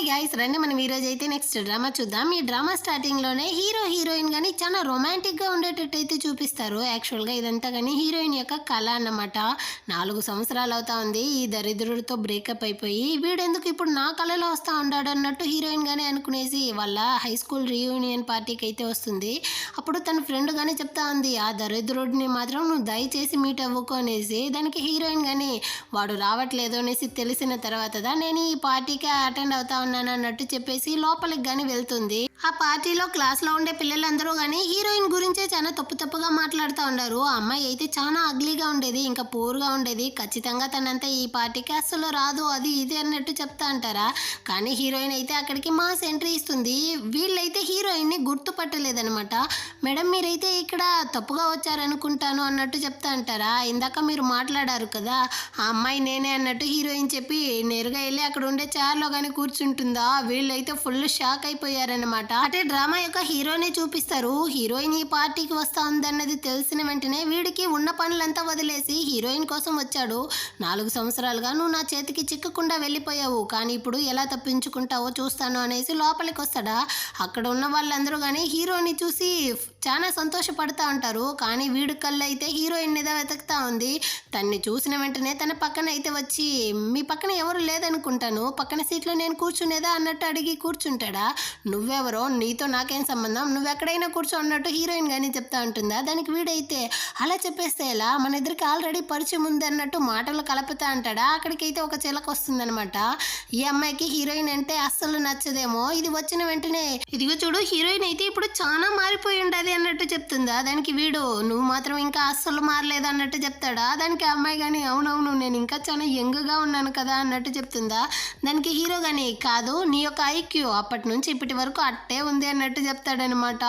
Hi guys, రండి మనం ఈరోజు అయితే నెక్స్ట్ డ్రామా చూద్దాం. ఈ డ్రామా స్టార్టింగ్లోనే హీరో హీరోయిన్ కానీ చాలా రొమాంటిక్గా ఉండేటట్టు అయితే చూపిస్తారు. యాక్చువల్గా ఇదంతా కానీ హీరోయిన్ యొక్క కళ అన్నమాట. 4 సంవత్సరాలు అవుతా ఉంది ఈ దరిద్రుడితో బ్రేకప్ అయిపోయి, వీడెందుకు ఇప్పుడు నా కళలో వస్తూ ఉన్నాడు అన్నట్టు హీరోయిన్ కానీ అనుకునేసి వాళ్ళ హై స్కూల్ రీయూనియన్ పార్టీకి అయితే వస్తుంది. అప్పుడు తన ఫ్రెండ్ కానీ చెప్తా ఉంది, ఆ దరిద్రుడిని మాత్రం నువ్వు దయచేసి మీట్ అవ్వుకో అనేసి. దానికి హీరోయిన్ కానీ వాడు రావట్లేదు అనేసి తెలిసిన తర్వాత నేను ఈ పార్టీకి అటెండ్ అవుతా ఉన్నాను అన్నట్టు చెప్పేసి లోపలికి కానీ వెళ్తుంది. ఆ పార్టీలో క్లాస్లో ఉండే పిల్లలందరూ కానీ హీరోయిన్ గురించే చాలా తప్పుగా మాట్లాడుతూ ఉన్నారు. ఆ అమ్మాయి అయితే చాలా అగ్లీగా ఉండేది, ఇంకా పూర్గా ఉండేది, ఖచ్చితంగా తనంతా ఈ పార్టీకి అస్సలు రాదు, అది ఇది అన్నట్టు చెప్తా అంటారా. కానీ హీరోయిన్ అయితే అక్కడికి మాస్ ఎంట్రీ ఇస్తుంది. వీళ్ళైతే హీరోయిన్ని గుర్తుపట్టలేదనమాట. మేడం మీరైతే ఇక్కడ తప్పుగా వచ్చారనుకుంటాను అన్నట్టు చెప్తా అంటారా. ఇందాక మీరు మాట్లాడారు కదా, ఆ అమ్మాయి నేనే అన్నట్టు హీరోయిన్ చెప్పి నేరుగా వెళ్ళి అక్కడ ఉండే చైర్లో కానీ కూర్చుంటుందా. వీళ్ళైతే ఫుల్ షాక్ అయిపోయారనమాట. అంటే డ్రామా యొక్క హీరోనే చూపిస్తారు. హీరోయిన్ ఈ పార్టీకి వస్తా ఉందన్నది తెలిసిన వెంటనే వీడికి ఉన్న పనులంతా వదిలేసి హీరోయిన్ కోసం వచ్చాడు. 4 సంవత్సరాలుగా నువ్వు నా చేతికి చిక్కకుండా వెళ్ళిపోయావు, కానీ ఇప్పుడు ఎలా తప్పించుకుంటావో చూస్తాను అనేసి లోపలికి వస్తాడా. అక్కడ ఉన్న వాళ్ళందరూ కానీ హీరోని చూసి చాలా సంతోషపడతా ఉంటారు. కానీ వీడి కళ్ళు అయితే హీరోయిన్ మీద వెతుకుతా ఉంది. తన్ని చూసిన వెంటనే తన పక్కన అయితే వచ్చి, మీ పక్కన ఎవరు లేదనుకుంటాను, పక్కన సీట్లో నేను కూర్చునేదా అన్నట్టు అడిగి కూర్చుంటాడా. నువ్వెవరో, నీతో నాకేం సంబంధం, నువ్వు ఎక్కడైనా కూర్చో అన్నట్టు హీరోయిన్ కానీ చెప్తా ఉంటుందా. దానికి వీడైతే అలా చెప్పేస్తే ఎలా, మన ఇద్దరికి ఆల్రెడీ పరిచయం ఉంది అన్నట్టు మాటలు కలుపుతా అంటాడా. అక్కడికైతే ఒక చిలక వస్తుందనమాట. ఈ అమ్మాయికి హీరోయిన్ అంటే అస్సలు నచ్చదేమో. ఇది వచ్చిన వెంటనే ఇదిగో చూడు హీరోయిన్ అయితే ఇప్పుడు చాలా మారిపోయి ఉండదు అన్నట్టు చెప్తుందా. దానికి వీడు నువ్వు మాత్రం ఇంకా అస్సలు మారలేదు అన్నట్టు చెప్తాడా. దానికి ఆ అమ్మాయి కానీ అవునవును నేను ఇంకా చాలా యంగ్గా ఉన్నాను కదా అన్నట్టు చెప్తుందా. దానికి హీరో కానీ కాదు, నీ యొక్క ఐక్యూ అప్పటి నుంచి ఇప్పటి వరకు అట్టే ఉంది అన్నట్టు చెప్తాడనమాట.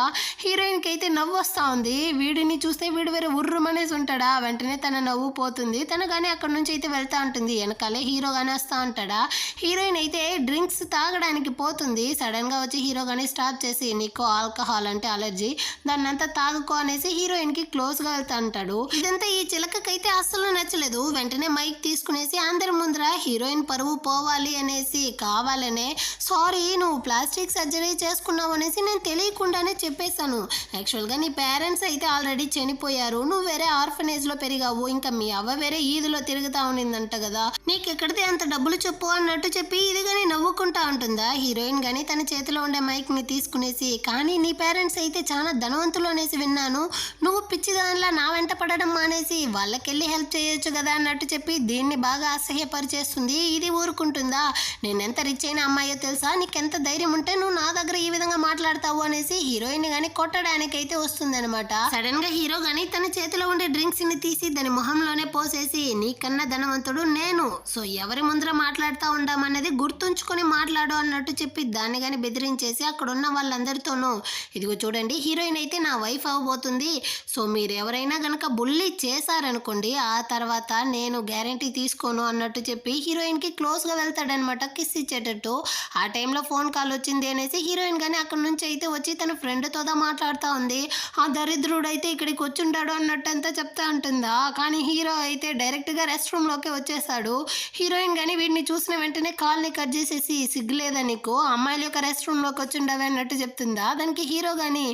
హీరోయిన్కి అయితే నవ్వు వస్తూ ఉంది. వీడిని చూస్తే వీడు వేరే ఉర్రుమనేసి ఉంటాడా. వెంటనే తన నవ్వు పోతుంది. తను కానీ అక్కడి నుంచి అయితే వెళ్తూ ఉంటుంది. వెనకాలే హీరో కానీ వస్తూ ఉంటాడా. హీరోయిన్ అయితే డ్రింక్స్ తాగడానికి పోతుంది. సడన్గా వచ్చి హీరో కానీ స్టాప్ చేసి, నీకు ఆల్కహాల్ అంటే అలర్జీ, దాన్ని అంతా తాగుకో అనేసి హీరోయిన్కి క్లోజ్గా వెళ్తా అంటాడు. ఇదంతా ఈ చిలకకైతే అస్సలు నచ్చలేదు. వెంటనే మైక్ తీసుకునేసి అందరి ముందర హీరోయిన్ పరువు పోవాలి అనేసి కావాలనే, సారీ నువ్వు ప్లాస్టిక్ సర్జరీ చేసుకున్నావు అనేసి నేను తెలియకుండానే చెప్పేశాను. యాక్చువల్గా నీ పేరెంట్స్ అయితే ఆల్రెడీ చనిపోయారు, నువ్వు వేరే ఆర్ఫనేజ్లో పెరిగావు, ఇంకా మీ అవ్వ వేరే ఈదులో తిరుగుతా ఉండిందంట కదా, నీకు ఎక్కడితే అంత డబ్బులు చెప్పు అన్నట్టు చెప్పి ఇది కానీ నవ్వుకుంటా ఉంటుందా. హీరోయిన్ కానీ తన చేతిలో ఉండే మైక్ని తీసుకునేసి, కానీ నీ పేరెంట్స్ అయితే చాలా ధనవంతులు అనేసి విన్నాను, నువ్వు పిచ్చిదానిలా నా వెంట పడడం మానేసి వాళ్ళకెళ్ళి హెల్ప్ చేయొచ్చు కదా అన్నట్టు చెప్పి దీన్ని బాగా అసహ్యపరిచేస్తుంది. ఇది ఊరుకుంటుందా, నేనెంత రిచ్ అయిన అమ్మాయో తెలుసా, నీకెంత ధైర్యం ఉంటే నువ్వు నా దగ్గర ఈ విధంగా మాట్లాడతావు అనేసి హీరోయిన్ గానీ కొట్టడానికి అయితే వస్తుంది అనమాట. సడన్ గా హీరో గానీ తన చేతిలో ఉండే డ్రింక్స్ ని తీసి దాని మొహంలోనే పోసేసి, నీకన్నా ధనవంతుడు నేను, సో ఎవరి ముందర మాట్లాడుతూ ఉండామన్నది గుర్తుంచుకొని మాట్లాడు అన్నట్టు చెప్పి దాన్ని గానీ బెదిరించేసి అక్కడ ఉన్న వాళ్ళందరితోనూ, ఇదిగో చూడండి హీరోయిన్ అయితే నా వైఫ్ అవ్వబోతుంది, సో మీరు ఎవరైనా గనక బుల్లి చేశారనుకోండి ఆ తర్వాత నేను గ్యారంటీ తీసుకోను అన్నట్టు చెప్పి హీరోయిన్కి క్లోజ్గా వెళ్తాడనమాట, కిస్ ఇచ్చేటట్టు. ఆ టైంలో ఫోన్ కాల్ వచ్చింది అనేసి హీరోయిన్ కానీ అక్కడి నుంచి అయితే వచ్చి తన ఫ్రెండ్తోదా మాట్లాడుతూ ఉంది. ఆ దరిద్రుడు అయితే ఇక్కడికి వచ్చుంటాడు అన్నట్టు అంతా చెప్తా ఉంటుందా. కానీ హీరో అయితే డైరెక్ట్గా రెస్ట్ రూమ్లోకి వచ్చేసాడు. హీరోయిన్ కానీ వీడిని చూసిన వెంటనే కాల్ని కట్ చేసేసి, సిగ్గులేదా నీకు, అమ్మాయిల యొక్క రెస్ట్ రూమ్లోకి వచ్చిండవే అన్నట్టు చెప్తుందా. దానికి హీరో కానీ,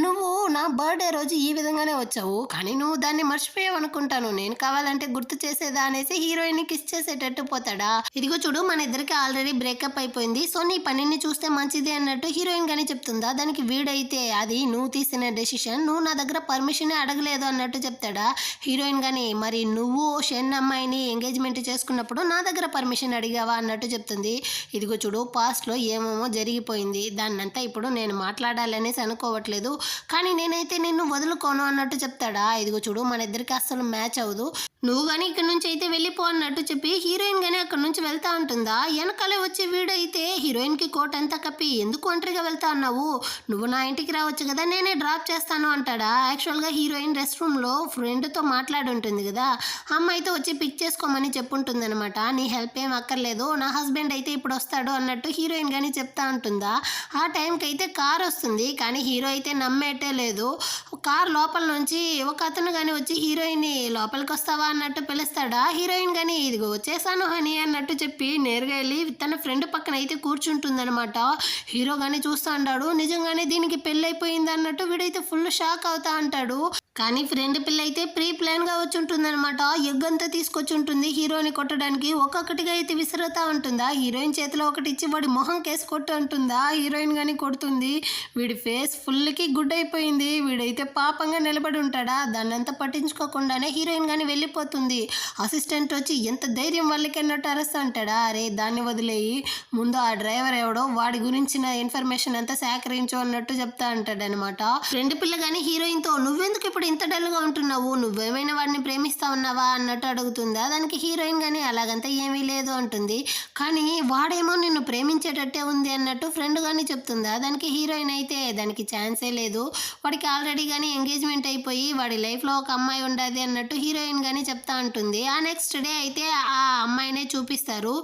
నువ్వు నా బర్త్డే రోజు ఈ విధంగానే వచ్చావు, కానీ నువ్వు దాన్ని మర్చిపోయావు అనుకుంటాను, నేను కావాలంటే గుర్తు చేసేదా అనేసి హీరోయిన్ని కిస్ చేసేటట్టు పోతాడా. ఇదిగో చూడు మన ఇద్దరికి ఆల్రెడీ బ్రేకప్ అయిపోయింది, సో నీ పనిని చూస్తే మంచిది అన్నట్టు హీరోయిన్ గానీ చెప్తుందా. దానికి వీడైతే అది నువ్వు తీసిన డెసిషన్, నువ్వు నా దగ్గర పర్మిషనే అడగలేదు అన్నట్టు చెప్తాడా. హీరోయిన్ గానీ, మరి నువ్వు షెన్ అమ్మాయిని ఎంగేజ్మెంట్ చేసుకున్నప్పుడు నా దగ్గర పర్మిషన్ అడిగావా అన్నట్టు చెప్తుంది. ఇదిగో చూడు పాస్ట్లో ఏమేమో జరిగిపోయింది, దాన్నంతా ఇప్పుడు నేను మాట్లాడాలనేసి అనుకోవట్లేదు, కానీ నేనైతే నిన్ను వదులుకోను అన్నట్టు చెప్తాడా. ఇదిగో చూడు మన ఇద్దరికి అస్సలు మ్యాచ్ అవ్వదు, నువ్వు కానీ ఇక్కడ నుంచి అయితే వెళ్ళిపో అన్నట్టు చెప్పి హీరోయిన్ కానీ అక్కడ నుంచి వెళ్తా ఉంటుందా. వెనకాలే వచ్చి వీడైతే హీరోయిన్కి కోట్ అంతా కప్పి, ఎందుకు ఒంటరిగా వెళ్తా అన్నావు, నువ్వు నా ఇంటికి రావచ్చు కదా, నేనే డ్రాప్ చేస్తాను అంటాడా. యాక్చువల్గా హీరోయిన్ రెస్ట్ రూమ్లో ఫ్రెండ్తో మాట్లాడి ఉంటుంది కదా, అమ్మాయితో వచ్చి పిక్ చేసుకోమని చెప్పుంటుంది అనమాట. నీ హెల్ప్ ఏం అక్కర్లేదు, నా హస్బెండ్ అయితే ఇప్పుడు వస్తాడు అన్నట్టు హీరోయిన్ కానీ చెప్తా ఉంటుందా. ఆ టైంకి అయితే కార్ వస్తుంది, కానీ హీరో అయితే నమ్మేటే లేదు. కార్ లోపల నుంచి ఒక అతను కానీ వచ్చి హీరోయిన్ని లోపలికి వస్తావా అన్నట్టు పిలుస్తాడా. హీరోయిన్ గాని ఇదిగో వచ్చేసాను హనీ అన్నట్టు చెప్పి నేరుగా వెళ్ళి తన ఫ్రెండ్ పక్కన అయితే కూర్చుంటుందనమాట. హీరో గాని చూస్తా అంటాడు, నిజంగానే దీనికి పెళ్ళైపోయింది అన్నట్టు వీడైతే ఫుల్ షాక్ అవుతా అంటాడు. కానీ ఫ్రెండ్ పిల్ల అయితే ప్రీ ప్లాన్ గా వచ్చి ఉంటుందన్నమాట. ఎగ్ అంతా తీసుకొచ్చి ఉంటుంది హీరోని కొట్టడానికి. ఒక్కొక్కటిగా అయితే విసురుతా ఉంటుందా. హీరోయిన్ చేతిలో ఒకటి ఇచ్చి వాడి మొహం కేసు కొట్టు అంటుందా. హీరోయిన్ గాని కొడుతుంది. వీడి ఫేస్ ఫుల్ కి గుడ్ అయిపోయింది. వీడైతే పాపంగా నిలబడి ఉంటాడా. దాన్నంతా పట్టించుకోకుండానే హీరోయిన్ గాని వెళ్ళిపోతుంది. అసిస్టెంట్ వచ్చి ఎంత ధైర్యం వాళ్ళకి అన్నట్టు అరెస్ట్ అంటాడా. అరే దాన్ని వదిలేయి, ముందు ఆ డ్రైవర్ ఎవడో వాడి గురించిన ఇన్ఫర్మేషన్ అంతా సేకరించు అన్నట్టు చెప్తా అంటాడనమాట. ఫ్రెండ్ పిల్ల గాని హీరోయిన్ తో నువ్వెందుకు ఇప్పుడు ఇంత డల్ గా ఉంటున్నావు, నువ్వేమైనా వాడిని ప్రేమిస్తా ఉన్నావా అన్నట్టు అడుగుతుందా. దానికి హీరోయిన్ గాని అలాగంతా ఏమీ లేదు అంటుంది. కానీ వాడేమో నిన్ను ప్రేమించేటట్టే ఉంది అన్నట్టు ఫ్రెండ్ గాని చెప్తుందా. దానికి హీరోయిన్ అయితే దానికి ఛాన్సే లేదు, వాడికి ఆల్రెడీ గానీ ఎంగేజ్మెంట్ అయిపోయి వాడి లైఫ్ లో ఒక అమ్మాయి ఉండదు అన్నట్టు హీరోయిన్ గాని చెప్తా ఉంటుంది. ఆ నెక్స్ట్ డే అయితే ఆ అమ్మాయినే చూపిస్తారు.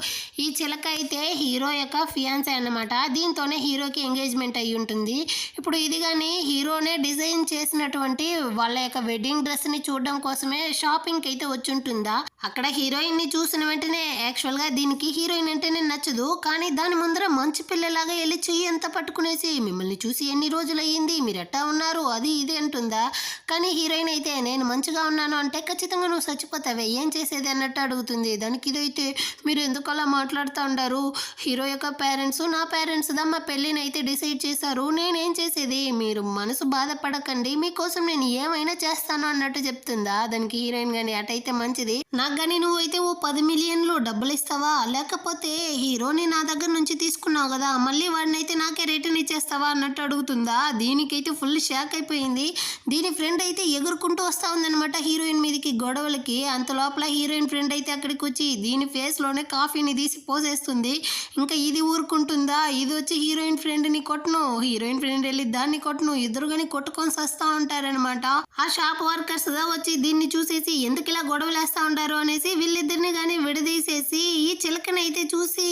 ఈ చిలక అయితే హీరో యొక్క ఫియాన్సీ అన్నమాట. దీంతోనే హీరోకి ఎంగేజ్మెంట్ అయ్యి ఉంటుంది. ఇప్పుడు ఇది కానీ హీరోనే డిజైన్ చేసినటువంటి వాళ్ళ యొక్క వెడ్డింగ్ డ్రెస్ ని చూడడం కోసమే షాపింగ్ అయితే వచ్చి ఉంటుందా. అక్కడ హీరోయిన్ ని చూసిన వెంటనే యాక్చువల్ గా దీనికి హీరోయిన్ అంటేనే నచ్చదు. కానీ దాని ముందర మంచి పిల్లలాగా వెళ్ళి చెయ్యి అంతా పట్టుకునేసి మిమ్మల్ని చూసి ఎన్ని రోజులు అయ్యింది, మీరు ఎట్టా ఉన్నారు, అది ఇది అంటుందా. కానీ హీరోయిన్ అయితే నేను మంచిగా ఉన్నాను అంటే ఖచ్చితంగా నువ్వు చచ్చిపోతావే, ఏం చేసేది అన్నట్టు అడుగుతుంది. దానికి ఇదైతే మీరు ఎందుకు అలా మాట్లాడుతూ ఉంటారు, హీరో యొక్క పేరెంట్స్ నా పేరెంట్స్ మా పెళ్ళిని అయితే డిసైడ్ చేశారు, నేనేం చేసేది, మీరు మనసు బాధపడకండి, మీకోసం నేను ఏమైనా చేస్తాను అన్నట్టు చెప్తుందా. దానికి హీరోయిన్ గాని అటైతే మంచిది, నాకు కానీ నువ్వైతే ఓ 10 మిలియన్లు డబ్బులు ఇస్తావా, లేకపోతే హీరోని నా దగ్గర నుంచి తీసుకున్నావు కదా మళ్ళీ వాడినైతే నాకే రిటర్న్ ఇచ్చేస్తావా అన్నట్టు అడుగుతుందా. దీనికైతే ఫుల్ షాక్ అయిపోయింది. దీని ఫ్రెండ్ అయితే ఎగురుకుంటూ వస్తా ఉందనమాట హీరోయిన్ మీదకి గొడవలకి. అంత లోపల హీరోయిన్ ఫ్రెండ్ అయితే అక్కడికి వచ్చి దీని ఫేస్ లోనే కాఫీని తీసి పోసేస్తుంది. ఇంకా ఇది ఊరుకుంటుందా, ఇది వచ్చి హీరోయిన్ ఫ్రెండ్ ని కొట్టను, హీరోయిన్ ఫ్రెండ్ వెళ్ళి దాన్ని కొట్టను, ఇద్దరు కానీ కొట్టుకొని వస్తా ఉంటారనమాట. ఆ షాప్ వర్కర్స్ వచ్చి దీన్ని చూసేసి ఎందుకు ఇలా గొడవలేస్తా ఉంటారు అనేసి వీళ్ళిద్దరిని కానీ విడదీసేసి ఈ చిలకనైతే చూసి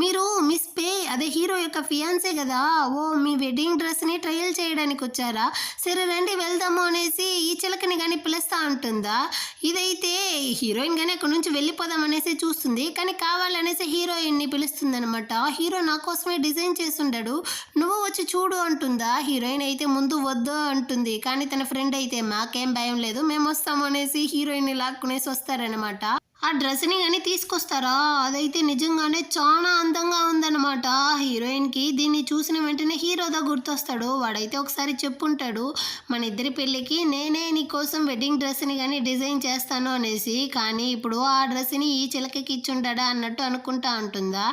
మీరు మిస్ పే అదే హీరో యొక్క ఫియాన్సే కదా, ఓ మీ వెడ్డింగ్ డ్రెస్ ని ట్రయల్ చేయడానికి వచ్చారా, సరే రండి వెళ్దాము అనేసి ఈ చిలకని కానీ పిలుస్తా ఉంటుందా. ఇదైతే హీరోయిన్ కానీ అక్కడ నుంచి వెళ్ళిపోదాం అనేసి చూస్తుంది. కానీ కావాలనేసి హీరోయిన్ ని పిలుస్తుంది అనమాట. హీరో నా కోసమే డిజైన్ చేస్తుంటాడు, నువ్వు వచ్చి చూడు అంటుందా. హీరోయిన్ అయితే ముందు వద్దు అంటుంది. కానీ తన ఫ్రెండ్ అయితే మాకేం భయం లేదు, మేము వస్తాము అనేసి హీరోయిన్ ని లాక్కునేసి వస్తారనమాట. ఆ డ్రెస్ని కానీ తీసుకొస్తారా, అదైతే నిజంగానే చాలా అందంగా ఉందన్నమాట హీరోయిన్కి. దీన్ని చూసిన వెంటనే హీరోదా గుర్తొస్తాడు. వాడైతే ఒకసారి చెప్పుంటాడు మన ఇద్దరి పెళ్ళికి నేనే నీ కోసం వెడ్డింగ్ డ్రెస్ని కానీ డిజైన్ చేస్తాను అనేసి. కానీ ఇప్పుడు ఆ డ్రెస్ని ఈ చిలకకి ఇచ్చుంటాడా అన్నట్టు అనుకుంటా ఉంటుందా.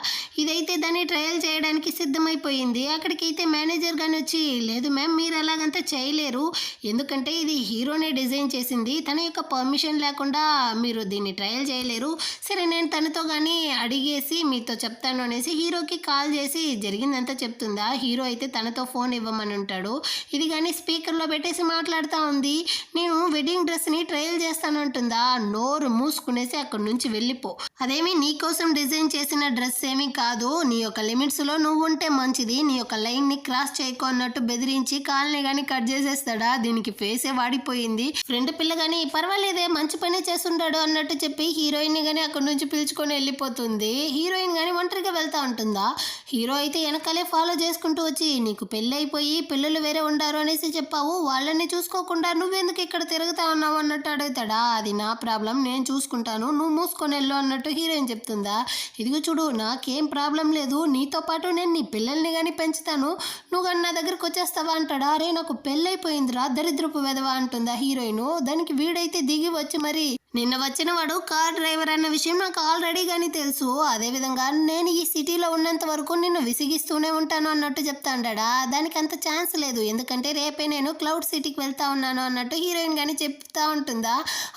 ఇదైతే దాన్ని ట్రయల్ చేయడానికి సిద్ధమైపోయింది. అక్కడికైతే మేనేజర్ కానీ వచ్చి లేదు మ్యామ్ మీరు అలాగంతా చేయలేరు, ఎందుకంటే ఇది హీరోనే డిజైన్ చేసింది, తన యొక్క పర్మిషన్ లేకుండా మీరు దీన్ని ట్రయల్ చేయలేరు, సరే నేను తనతో కానీ అడిగేసి మీతో చెప్తాను అనేసి హీరోకి కాల్ చేసి జరిగిందంతా చెప్తుందా. హీరో అయితే తనతో ఫోన్ ఇవ్వమని ఉంటాడు. ఇది కానీ స్పీకర్లో పెట్టేసి మాట్లాడుతూ ఉంది. నేను వెడ్డింగ్ డ్రెస్ని ట్రయల్ చేస్తానంటుందా. నోరు మూసుకునేసి అక్కడి నుంచి వెళ్ళిపో, అదేమి నీకోసం డిజైన్ చేసిన డ్రెస్ ఏమీ కాదు, నీ యొక్క లిమిట్స్లో నువ్వు ఉంటే మంచిది, నీ యొక్క లైన్ని క్రాస్ చేయకు అన్నట్టు బెదిరించి కాల్ని కానీ కట్ చేసేస్తాడా. దీనికి ఫేసే వాడిపోయింది. ఫ్రెండ్ పిల్ల కానీ పర్వాలేదే మంచి పనే చేస్తుంటాడు అన్నట్టు చెప్పి హీరోయిన్ ని కానీ అక్కడి నుంచి పిలుచుకొని వెళ్ళిపోతుంది. హీరోయిన్ కానీ ఒంటరిగా వెళ్తా ఉంటుందా. హీరో అయితే వెనకాలే ఫాలో చేసుకుంటూ వచ్చి నీకు పెళ్ళి అయిపోయి పిల్లలు వేరే ఉండారు అనేసి చెప్పావు, వాళ్ళని చూసుకోకుండా నువ్వెందుకు ఇక్కడ తిరుగుతా ఉన్నావు అన్నట్టు అడుగుతాడా. అది నా ప్రాబ్లం, నేను చూసుకుంటాను, నువ్వు మూసుకొని వెళ్ళు అన్నట్టు హీరోయిన్ చెప్తుందా. ఇదిగో చూడు నాకేం ప్రాబ్లం లేదు, నీతో పాటు నేను నీ పిల్లల్ని కానీ పెంచుతాను, నువ్వు కానీ నా దగ్గరకు వచ్చేస్తావా అంటాడా. అరే నాకు పెళ్ళైపోయిందిరా దరిద్రపు వెధవా అంటుందా హీరోయిన్. దానికి వీడైతే దిగి వచ్చి మరి నిన్న వచ్చిన వాడు కార్ డ్రైవర్ అన్న విషయం నాకు ఆల్రెడీ కానీ తెలుసు, అదేవిధంగా నేను ఈ సిటీలో ఉన్నంత వరకు నిన్ను విసిగిస్తూనే ఉంటాను అన్నట్టు చెప్తా అంటాడా. దానికి అంత ఛాన్స్ లేదు, ఎందుకంటే రేపే నేను క్లౌడ్ సిటీకి వెళ్తా ఉన్నాను అన్నట్టు హీరోయిన్ కానీ చెప్తా ఉంటుందా.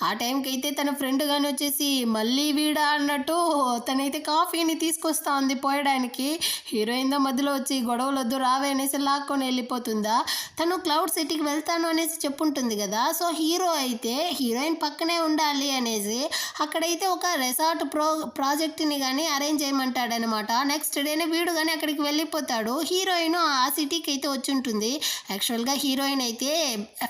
ఆ టైంకి అయితే తన ఫ్రెండ్ కానీ వచ్చేసి మళ్ళీ వీడా అన్నట్టు తనైతే కాఫీని తీసుకొస్తా ఉంది పోయడానికి. హీరోయిన్ మధ్యలో వచ్చి గొడవలు వద్దు రావే అనేసి లాక్కొని వెళ్ళిపోతుందా. తను క్లౌడ్ సిటీకి వెళ్తాను అనేసి చెప్పుంటుంది కదా. సో హీరో అయితే హీరోయిన్ పక్కనే ఉండాలి అనేసి అక్కడైతే ఒక రిసార్ట్ ప్రాజెక్ట్ని కానీ అరేంజ్ చేయమంటాడనమాట. నెక్స్ట్ డేనే వీడు కానీ అక్కడికి వెళ్ళిపోతాడు. హీరోయిన్ ఆ సిటీకి అయితే వచ్చి ఉంటుంది. యాక్చువల్గా హీరోయిన్ అయితే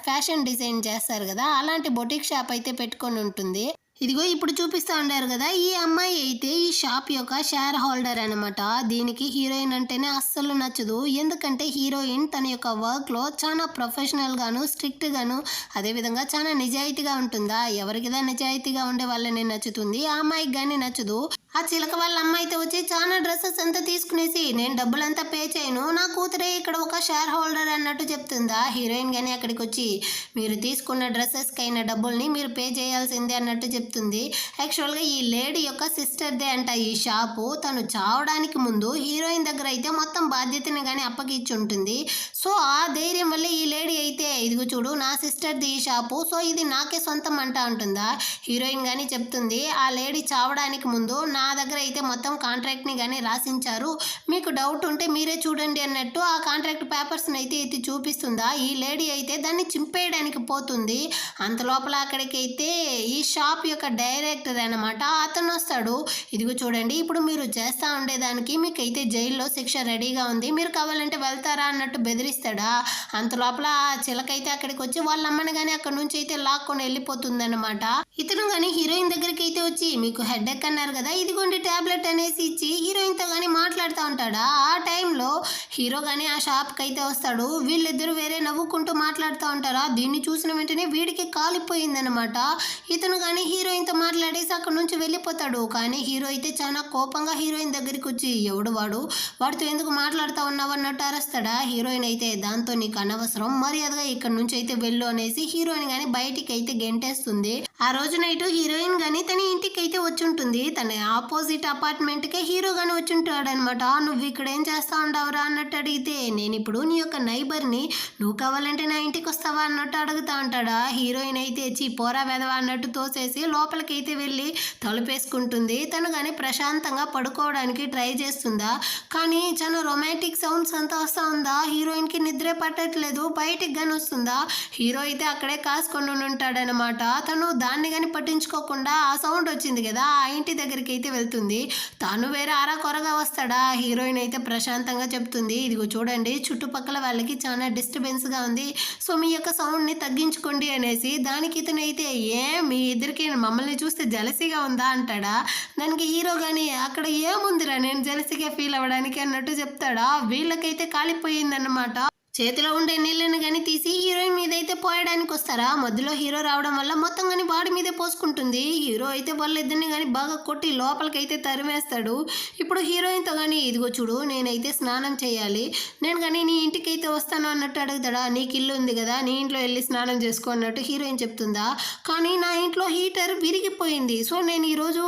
ఫ్యాషన్ డిజైన్ చేస్తారు కదా, అలాంటి బొటిక్ షాప్ అయితే పెట్టుకొని ఉంటుంది. ఇదిగో ఇప్పుడు చూపిస్తా ఉండారు కదా, ఈ అమ్మాయి అయితే ఈ షాప్ యొక్క షేర్ హోల్డర్ అనమాట. దీనికి హీరోయిన్ అంటేనే అస్సలు నచ్చదు. ఎందుకంటే హీరోయిన్ తన యొక్క వర్క్లో చాలా ప్రొఫెషనల్గాను, స్ట్రిక్ట్గాను, అదేవిధంగా చాలా నిజాయితీగా ఉంటుందా. ఎవరికిదా నిజాయితీగా ఉండే వాళ్ళని నచ్చుతుంది, ఆ అమ్మాయికి కానీ నచ్చదు. ఆ చిలక వాళ్ళ అమ్మ అయితే వచ్చి చాలా డ్రెస్సెస్ అంతా తీసుకునేసి, నేను డబ్బులంతా పే చేయను, నా కూతురే ఇక్కడ ఒక షేర్ హోల్డర్ అన్నట్టు చెప్తుందా. హీరోయిన్ కానీ అక్కడికి వచ్చి, మీరు తీసుకున్న డ్రెస్సెస్కి అయిన డబ్బుల్ని మీరు పే చేయాల్సిందే అన్నట్టు చెప్తుంది. యాక్చువల్గా ఈ లేడీ యొక్క సిస్టర్దే అంట ఈ షాపు. తను చావడానికి ముందు హీరోయిన్ దగ్గర అయితే మొత్తం బాధ్యతని కానీ అప్పగిచ్చి ఉంటుంది. సో ఆ ధైర్యం వల్ల ఈ లేడీ అయితే, ఇదిగో చూడు నా సిస్టర్ది ఈ షాపు, సో ఇది నాకే సొంతం అంటా ఉంటుందా. హీరోయిన్ కానీ చెప్తుంది, ఆ లేడీ చావడానికి ముందు నా దగ్గర అయితే మొత్తం కాంట్రాక్ట్ని కానీ రాసించారు, మీకు డౌట్ ఉంటే మీరే చూడండి అన్నట్టు ఆ కాంట్రాక్ట్ పేపర్స్ని అయితే ఎత్తి చూపిస్తుందా. ఈ లేడీ అయితే దాన్ని చింపేయడానికి పోతుంది. అంత లోపల అక్కడికి అయితే ఈ షాప్ యొక్క డైరెక్టర్ అనమాట అతను వస్తాడు. ఇదిగో చూడండి, ఇప్పుడు మీరు చేస్తూ ఉండేదానికి మీకైతే జైల్లో శిక్ష రెడీగా ఉంది, మీరు కావాలంటే వెళ్తారా అన్నట్టు బెదిరిస్తాడా. అంత లోపల ఆ చిలకైతే అక్కడికి వచ్చి వాళ్ళ అమ్మని కానీ అక్కడ నుంచి అయితే లాక్కొని వెళ్ళిపోతుందన్నమాట. ఇతను కానీ హీరోయిన్ దగ్గరికి అయితే వచ్చి, మీకు హెడ్ ఎక్ అన్నారు కదా, ఇదిగోండి ట్యాబ్లెట్ అనేసి ఇచ్చి హీరోయిన్తో కానీ మాట్లాడుతూ ఉంటాడా. ఆ టైంలో హీరో కానీ ఆ షాప్కి అయితే వస్తాడు. వీళ్ళిద్దరూ వేరే నవ్వుకుంటూ మాట్లాడుతూ ఉంటారా. దీన్ని చూసిన వెంటనే వీడికి కాలిపోయిందనమాట. ఇతను కానీ హీరోయిన్తో మాట్లాడేసి అక్కడ నుంచి వెళ్ళిపోతాడు. కానీ హీరో అయితే చాలా కోపంగా హీరోయిన్ దగ్గరికి వచ్చి, ఎవడు వాడితో ఎందుకు మాట్లాడుతూ ఉన్నావు అన్నట్టు అరుస్తాడా. హీరోయిన్ అయితే, దాంతో నీకు అనవసరం, మర్యాదగా ఇక్కడ నుంచి అయితే వెళ్ళు అనేసి హీరోయిన్ కానీ బయటికి అయితే గెంటేస్తుంది. ఆ రోజు నైట్ హీరోయిన్ కానీ తన ఇంటికి అయితే వచ్చి ఉంటుంది. తన ఆపోజిట్ అపార్ట్మెంట్కే హీరో కానీ వచ్చి ఉంటాడు అనమాట. నువ్వు ఇక్కడ ఏం చేస్తా ఉండవురా అన్నట్టు అడిగితే, నేను ఇప్పుడు నీ యొక్క నైబర్ని, నువ్వు కావాలంటే నా ఇంటికి వస్తావా అన్నట్టు అడుగుతా ఉంటాడా. హీరోయిన్ అయితే పోరా వెదవా అన్నట్టు తోసేసి లోపలికి అయితే వెళ్ళి తలుపేసుకుంటుంది. తను కానీ ప్రశాంతంగా పడుకోవడానికి ట్రై చేస్తుందా. కానీ చాలా రొమాంటిక్ సౌండ్స్ అంతా వస్తూ ఉందా. హీరోయిన్కి నిద్రే పట్టట్లేదు, బయటికి కానీ వస్తుందా. హీరో అయితే అక్కడే కాసుకొని ఉంటాడనమాట. తను దాన్ని కానీ పట్టించుకోకుండా ఆ సౌండ్ వచ్చింది కదా, ఆ ఇంటి దగ్గరికి అయితే వెళ్తుంది. తాను వేరే ఆరా కొరగా వస్తాడా. హీరోయిన్ అయితే ప్రశాంతంగా చెప్తుంది, ఇదిగో చూడండి చుట్టుపక్కల వాళ్ళకి చాలా డిస్టర్బెన్స్గా ఉంది, సో మీ యొక్క సౌండ్ని తగ్గించుకోండి అనేసి. దానికి ఇతనైతే, మీ ఇద్దరికి మమ్మల్ని చూస్తే జలసీగా ఉందా అంటాడా. దానికి హీరో కానీ, అక్కడ ఏముందిరా నేను జలసీగా ఫీల్ అవ్వడానికి అన్నట్టు చెప్తాడా. వీళ్ళకైతే కాలిపోయిందన్నమాట. చేతిలో ఉండే నీళ్ళని కానీ తీసి హీరోయిన్ మీద అయితే పోయడానికి వస్తారా. మధ్యలో హీరో రావడం వల్ల మొత్తం కానీ వాడి మీదే పోసుకుంటుంది. హీరో అయితే వాళ్ళిద్దరిని కానీ బాగా కొట్టి లోపలికి అయితే తరిమేస్తాడు. ఇప్పుడు హీరోయిన్తో కానీ, ఇదిగో చూడు నేనైతే స్నానం చేయాలి, నేను కానీ నీ ఇంటికి అయితే వస్తాను అన్నట్టు అడుగుతాడా. నీకు ఇల్లు ఉంది కదా, నీ ఇంట్లో వెళ్ళి స్నానం చేసుకో అన్నట్టు హీరోయిన్ చెప్తుందా. కానీ నా ఇంట్లో హీటర్ విరిగిపోయింది, సో నేను ఈరోజు